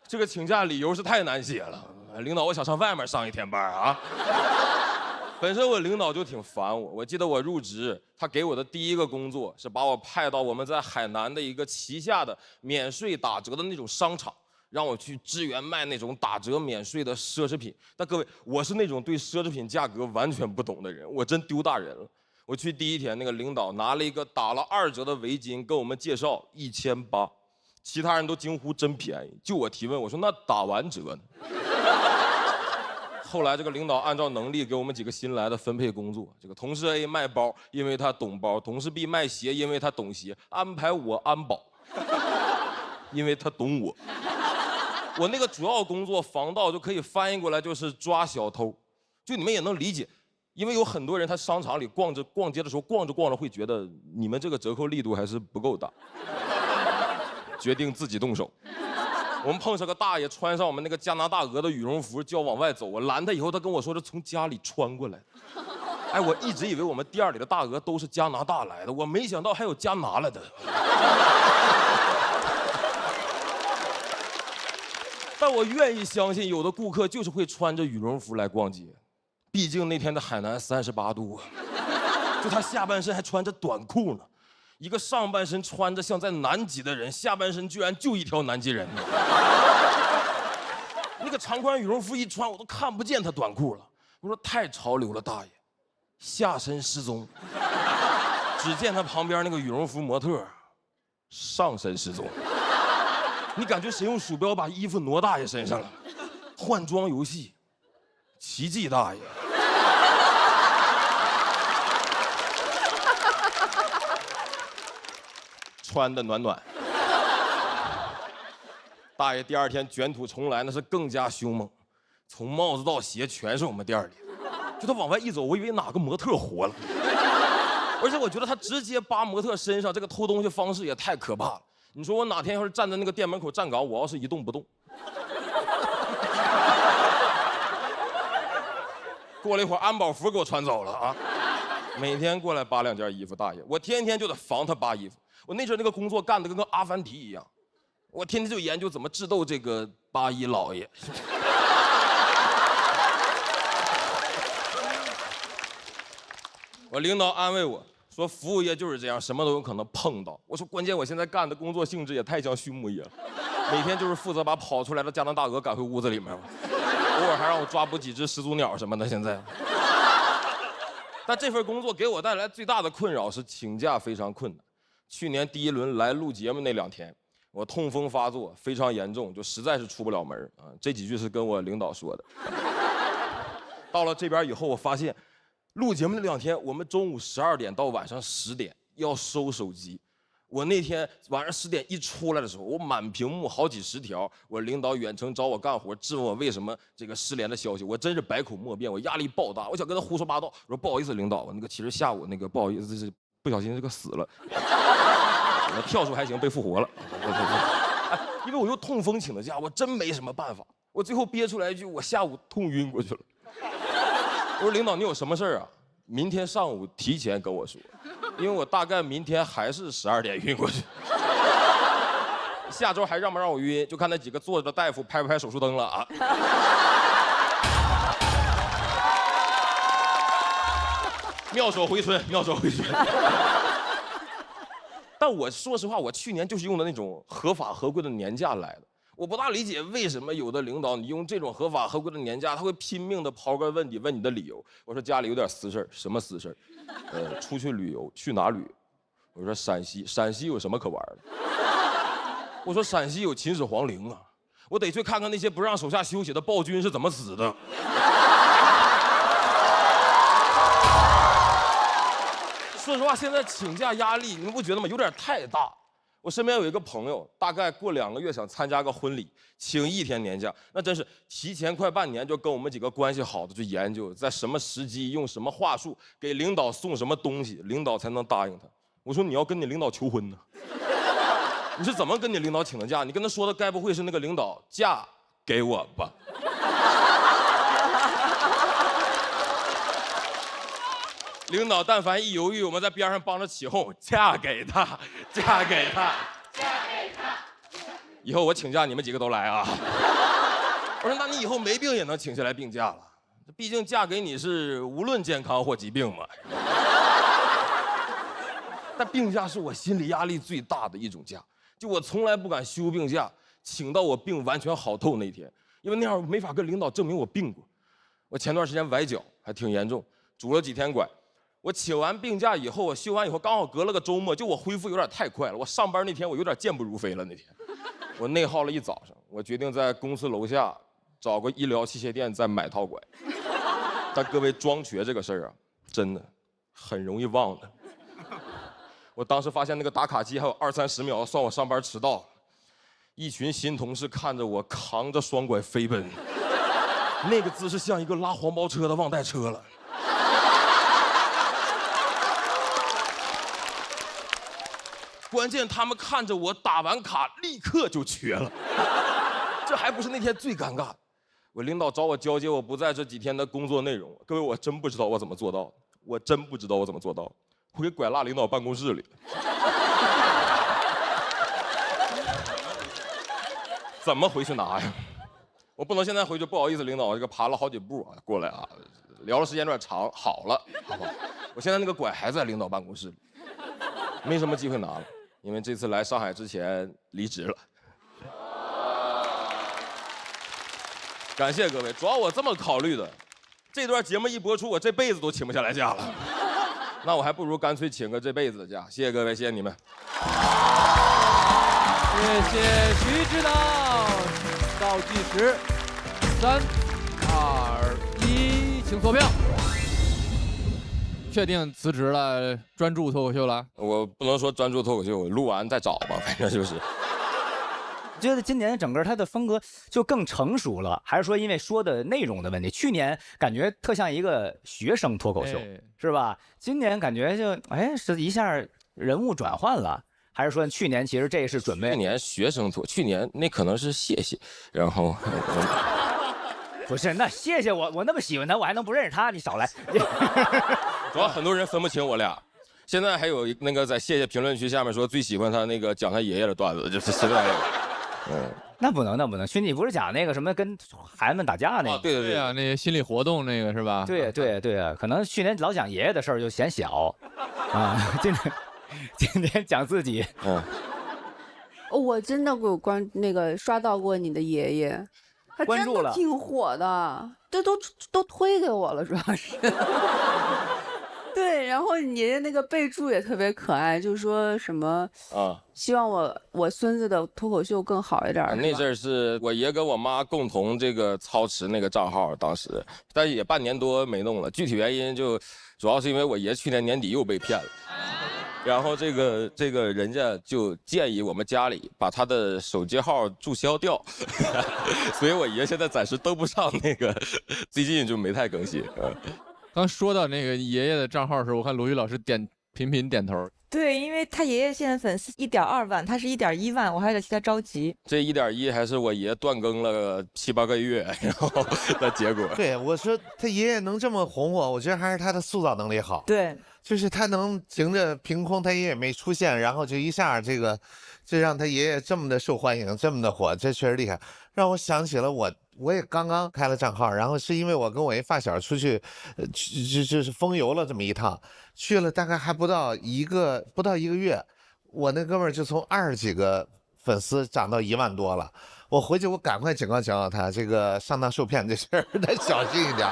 这个请假理由是太难写了，领导，我想上外面上1天班啊。本身我领导就挺烦我，我记得我入职，他给我的第1个工作是把我派到我们在海南的一个旗下的免税打折的那种商场，让我去支援卖那种打折免税的奢侈品。但各位，我是那种对奢侈品价格完全不懂的人，我真丢大人了。我去第1天，那个领导拿了一个打了2折的围巾跟我们介绍1800，其他人都惊呼真便宜，就我提问，我说那打完折呢？后来这个领导按照能力给我们几个新来的分配工作，这个同事 A 卖包，因为他懂包；同事 B 卖鞋，因为他懂鞋，安排我安保，因为他懂我。我那个主要工作防盗就可以翻译过来就是抓小偷，就你们也能理解，因为有很多人他商场里逛街的时候逛着逛着会觉得你们这个折扣力度还是不够大，决定自己动手。我们碰上个大爷穿上我们那个加拿大鹅的羽绒服就要往外走，我拦他以后，他跟我说是从家里穿过来的。哎，我一直以为我们店里的大鹅都是加拿大来的，我没想到还有加拿来的。但我愿意相信有的顾客就是会穿着羽绒服来逛街，毕竟那天的海南38度啊，就他下半身还穿着短裤呢。一个上半身穿着像在南极的人，下半身居然就一条南极人。那个长宽羽绒服一穿，我都看不见他短裤了。我说太潮流了，大爷，下身失踪。只见他旁边那个羽绒服模特，上身失踪。你感觉谁用鼠标把衣服挪大爷身上了？换装游戏，奇迹大爷。穿的暖暖，大爷第2天卷土重来，那是更加凶猛，从帽子到鞋全是我们店里的。就他往外一走，我以为哪个模特活了，而且我觉得他直接扒模特身上，这个偷东西方式也太可怕了。你说我哪天要是站在那个店门口站岗，我要是一动不动，过了一会儿安保服给我穿走了啊！每天过来扒2件衣服，大爷，我天天就得防他扒衣服。我那阵那个工作干得跟个阿凡提一样，我天天就研究怎么智斗这个八一老爷。我领导安慰我说，服务业就是这样，什么都有可能碰到。我说关键我现在干的工作性质也太像畜牧业了，每天就是负责把跑出来的加拿大鹅赶回屋子里面，偶尔还让我抓捕几只始祖鸟什么的。现在，但这份工作给我带来最大的困扰是请假非常困难。去年第1轮来录节目那2天，我痛风发作非常严重，就实在是出不了门啊。这几句是跟我领导说的。到了这边以后，我发现录节目那2天，我们中午12点到晚上10点要收手机。我那天晚上10点一出来的时候，我满屏幕好几十条，我领导远程找我干活，质问我为什么这个失联的消息，我真是百口莫辩，我压力爆大，我想跟他胡说八道。我说不好意思，领导，我那个其实下午那个不好意思，这是不小心这个死了，我跳出还行，被复活了。因为我又痛风请的假，我真没什么办法。我最后憋出来一句，我下午痛晕过去了。我说领导，你有什么事儿啊？明天上午提前跟我说，因为我大概明天还是12点晕过去。下周还让不让我晕，就看那几个坐着的大夫拍不拍手术灯了啊。妙手回春，妙手回春。但我说实话，我去年就是用的那种合法合规的年假来的。我不大理解为什么有的领导你用这种合法合规的年假，他会拼命的刨根问底问你的理由。我说家里有点私事儿，什么私事儿？出去旅游，去哪旅游？我说陕西，陕西有什么可玩的？我说陕西有秦始皇陵啊，我得去看看那些不让手下休息的暴君是怎么死的。说实话，现在请假压力，你们不觉得吗？有点太大。我身边有一个朋友，大概过2个月想参加个婚礼，请1天年假，那真是提前快半年就跟我们几个关系好的去研究，在什么时机用什么话术给领导送什么东西，领导才能答应他。我说你要跟你领导求婚呢，你是怎么跟你领导请的假？你跟他说的该不会是那个领导嫁给我吧？领导但凡一犹豫，我们在边上帮着起哄，嫁给他，嫁给他，嫁给他。以后我请假，你们几个都来啊！我说，那你以后没病也能请下来病假了，毕竟嫁给你是无论健康或疾病嘛。但病假是我心理压力最大的一种假，就我从来不敢休病假，请到我病完全好透那天，因为那样没法跟领导证明我病过。我前段时间崴脚还挺严重，拄了几天拐。我请完病假以后，我休完以后，刚好隔了个周末，就我恢复有点太快了。我上班那天我有点健步如飞了。那天我内耗了一早上，我决定在公司楼下找个医疗器械店再买套拐。但各位，装瘸这个事儿啊，真的很容易忘的。我当时发现那个打卡机还有20-30秒算我上班迟到，一群新同事看着我扛着双拐飞奔，那个姿势像一个拉黄包车的忘带车了。关键他们看着我打完卡立刻就瘸了，这还不是那天最尴尬的。我领导找我交接我不在这几天的工作内容，各位我真不知道我怎么做到的，我真不知道我怎么做到的，我给拐落领导办公室里。怎么回去拿呀？我不能现在回去，不好意思，领导，我这个爬了好几步啊，过来啊，聊的时间有点长，好了，好不好？我现在那个拐还在领导办公室里，没什么机会拿了。因为这次来上海之前离职了，感谢各位。主要我这么考虑的，这段节目一播出，我这辈子都请不下来假了。那我还不如干脆请个这辈子的假。谢谢各位，谢谢你们。谢谢徐指导，倒计时，3、2、1，请锁票。确定辞职了，专注脱口秀了？我不能说专注脱口秀，录完再找吧，反正就是。觉得今年整个他的风格就更成熟了，还是说因为说的内容的问题？去年感觉特像一个学生脱口秀，是吧？今年感觉就是一下人物转换了，还是说去年其实这是准备？去年学生脱，去年那可能是谢谢，然后。不是，那谢谢我那么喜欢他，我还能不认识他？你少来。主要很多人分不清我俩。现在还有那个在谢谢评论区下面说最喜欢他那个讲他爷爷的段子，就是实在。那不能，兄弟不是讲那个什么跟孩子们打架那个？对啊，那些心理活动那个是吧？对啊，可能去年老讲爷爷的事儿就嫌小，啊，今年讲自己。我真的有刷到过你的爷爷。他真的挺火的，这都推给我了，主要是。对，然后你爷爷那个备注也特别可爱，就说什么希望我孙子的脱口秀更好一点。那阵儿是我爷跟我妈共同这个操持那个账号，当时，但是也半年多没弄了，具体原因就主要是因为我爷去年年底又被骗了。然后这个人家就建议我们家里把他的手机号注销掉，所以我爷现在暂时登不上那个，最近就没太更新。刚说到那个爷爷的账号的时候，我看罗宇老师点频频点头。对，因为他爷爷现在粉丝1.2万，他是1.1万，我还有点替他着急。这1.1还是我爷断更了7、8个月，然后的结果。对，我说他爷爷能这么红火，我觉得还是他的塑造能力好。对，就是他能凭着凭空他爷爷没出现，然后就一下这让他爷爷这么的受欢迎，这么的火，这确实厉害。让我想起了我也刚刚开了账号，然后是因为我跟我一发小出去，就是风游了这么一趟，去了大概还不到一个月，我那哥们儿就从20几个粉丝涨到1万多了。我回去我赶快警告他，这个上当受骗这事儿得小心一点。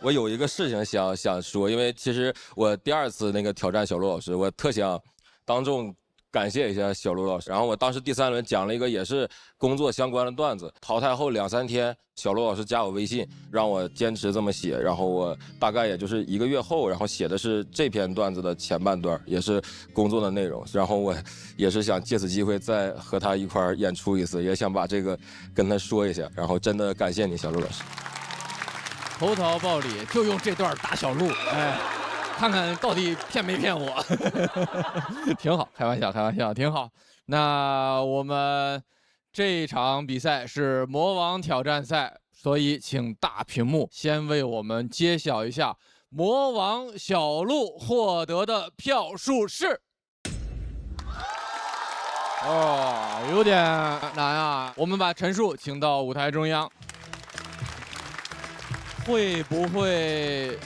我有一个事情想说，因为其实我第2次那个挑战小鹿老师，我特想当众感谢一下小鹿老师。然后我当时第3轮讲了一个也是工作相关的段子，淘汰后2、3天，小鹿老师加我微信，让我坚持这么写。然后我大概也就是1个月后，然后写的是这篇段子的前半段，也是工作的内容。然后我也是想借此机会再和他一块演出一次，也想把这个跟他说一下。然后真的感谢你，小鹿老师。投桃报李，就用这段打小鹿，哎，看看到底骗没骗我。挺好，开玩笑，挺好。那我们这场比赛是魔王挑战赛，所以请大屏幕先为我们揭晓一下魔王小鹿获得的票数是。有点难啊，我们把陈数请到舞台中央。会不会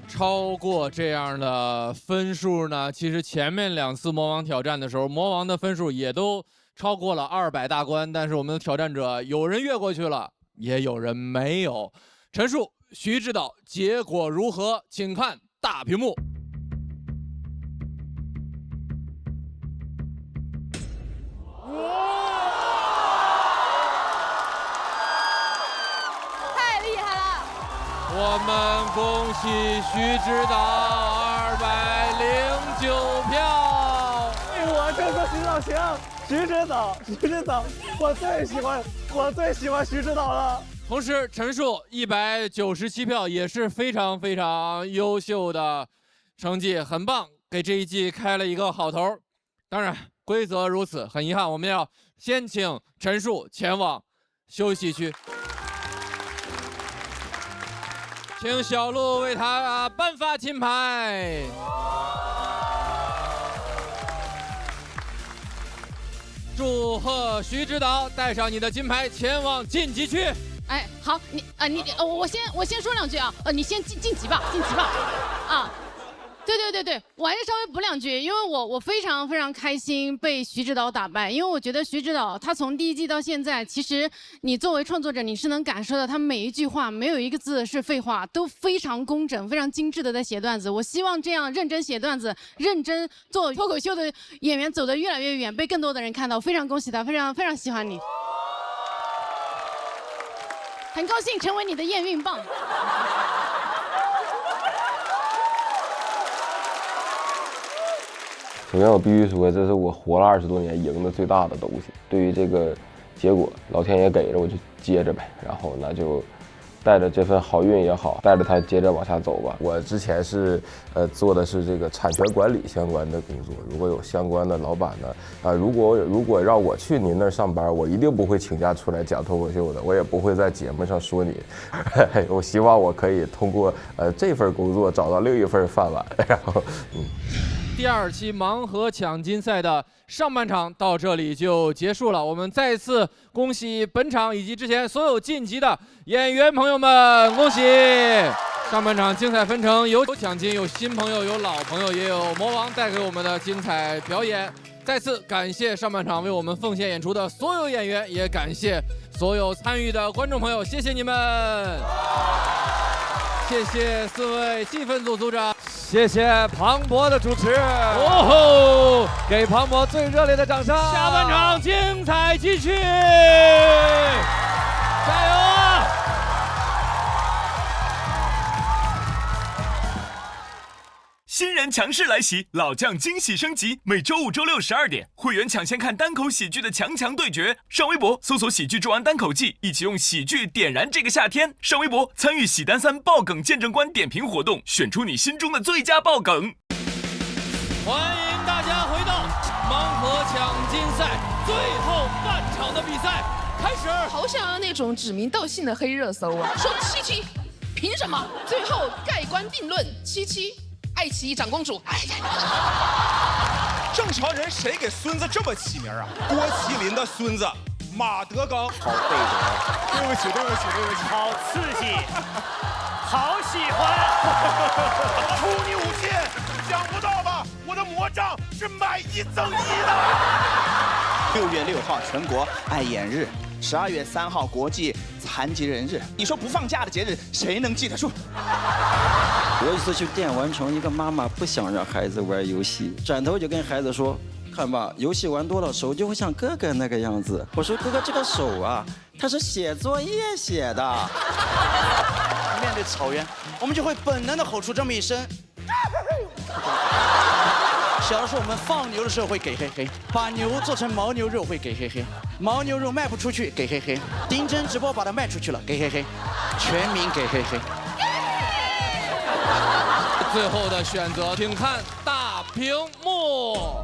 超过这样的分数呢？其实前面2次魔王挑战的时候，魔王的分数也都超过了200大关，但是我们的挑战者有人越过去了，也有人没有。陈数、徐指导，结果如何？请看大屏幕。我们恭喜徐指导209票。我就说徐指导行，徐指导，我最喜欢徐指导了。同时，陈数197票也是非常非常优秀的成绩，很棒，给这一季开了一个好头。当然，规则如此，很遗憾，我们要先请陈数前往休息区。请小鹿为他颁发金牌。祝贺徐指导带上你的金牌前往晋级区。哎，好，我先说2句啊，你先晋级吧，啊。对，我还是稍微补2句，因为我非常非常开心被徐指导打败，因为我觉得徐指导他从第1季到现在，其实你作为创作者你是能感受到他每一句话没有一个字是废话，都非常工整、非常精致的在写段子。我希望这样认真写段子、认真做脱口秀的演员走得越来越远，被更多的人看到。非常恭喜他，非常非常喜欢你，很高兴成为你的验孕棒。首先，我必须说，这是我活了20多年赢的最大的东西。对于这个结果，老天爷给着我就接着呗，然后那就带着这份好运也好，带着它接着往下走吧。我之前是做的是这个产权管理相关的工作，如果有相关的老板呢，如果让我去您那儿上班，我一定不会请假出来讲脱口秀的，我也不会在节目上说你。我希望我可以通过这份工作找到另一份饭碗，然后第2期盲盒抢金赛的上半场到这里就结束了，我们再次恭喜本场以及之前所有晋级的演员朋友们，恭喜！上半场精彩纷呈，有抢金，有新朋友，有老朋友，也有魔王带给我们的精彩表演。再次感谢上半场为我们奉献演出的所有演员，也感谢所有参与的观众朋友，谢谢你们！谢谢4位气氛组组长，谢谢庞博的主持，给庞博最热烈的掌声！下半场精彩继续，加油啊！新人强势来袭，老将惊喜升级。每周5、周6 12点，会员抢先看单口喜剧的强对决。上微博搜索喜剧之王单口季，一起用喜剧点燃这个夏天。上微博参与喜单3爆梗见证官点评活动，选出你心中的最佳爆梗。欢迎大家回到盲盒抢金赛最后半场的比赛开始。好想要那种指名道姓的黑热搜啊，说77，凭什么？最后盖棺定论，77，爱奇艺长公主。哎呀，正常人谁给孙子这么起名啊？郭麒麟的孙子马德刚。好背着，对不起，好刺激，好喜欢。出你武器，想不到吧？我的魔杖是买1赠1的。6月6号全国爱眼日，12月3号国际残疾人日。你说不放假的节日，谁能记得住？有一次去电玩城，一个妈妈不想让孩子玩游戏，转头就跟孩子说：“看吧，游戏玩多了，手就会像哥哥那个样子。”我说：“哥哥，这个手啊，他是写作业写的。”面对草原，我们就会本能的吼出这么一声。小的时候我们放牛的时候会给嘿嘿，把牛做成牦牛肉会给嘿嘿，牦牛肉卖不出去给嘿嘿，丁真直播把它卖出去了给嘿嘿，全民给嘿嘿。最后的选择，请看大屏幕。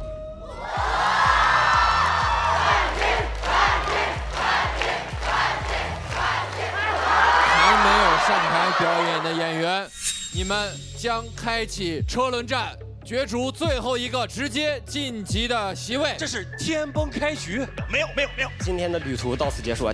还没有上台表演的演员，你们将开启车轮战，角逐最后一个直接晋级的席位。这是天崩开局。没有。今天的旅途到此结束。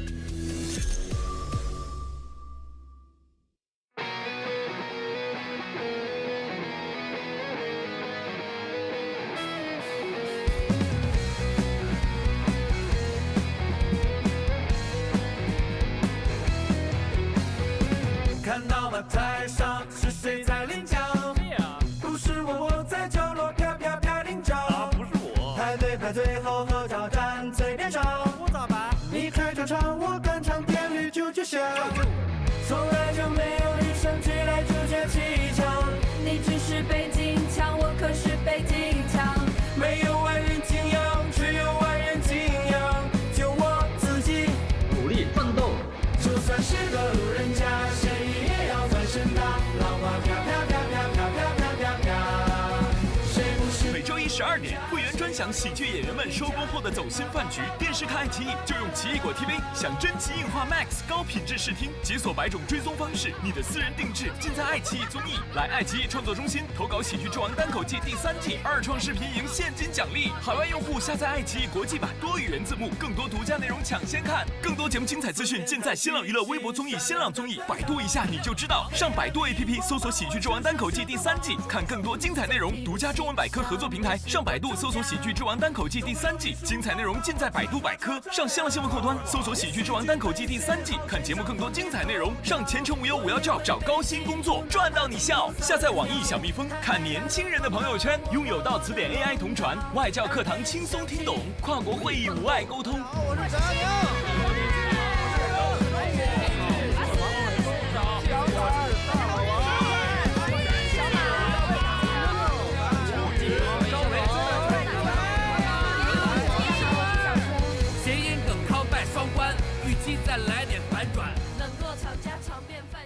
看到吗？台上是谁在领奖？不是我在角落啪啪啪领奖。不是我。排队后合照站最边上。我咋办？你开场唱，我跟唱，频率就像。从来就没有女生举来主角气枪。你只是北京腔，我可是北京腔。没有万人敬仰，只有万人敬仰。就我自己努力奋斗，就算是个路人甲。每周一12点，会员专享喜剧演员们收工后的走心饭局。电视看爱奇艺就用奇异果 TV，享真奇映画 Max 高品质视听，解锁100种追踪方式，你的私人定制尽在爱奇艺综艺。来爱奇艺创作中心投稿《喜剧之王单口季》第3季，2创视频赢现金奖励。海外用户下载爱奇艺国际版，多语言字幕，更多独家内容抢先看，更多节目精彩资讯尽在新浪娱乐微博综艺、新浪综艺，百度一下你就知道。上百度 APP 搜索《喜剧之王单口季》第3季，看更多精彩内容。独家中文百科合作平台，上百度搜索《喜剧之王单口季》第3季，精彩内容尽在百度百科。上新浪新闻客端搜索《喜剧之王单口季》第3季，看节目更多精彩内容。上前程无忧无要照，找高薪工作，赚到你笑。下载网易小蜜蜂，看年轻人的朋友圈，拥有到词典 AI 同传，外教课堂轻松听懂，跨国会议无碍沟通。我是贾宁。谐音梗靠拜双关，预计再来点反转。冷落场家常便饭。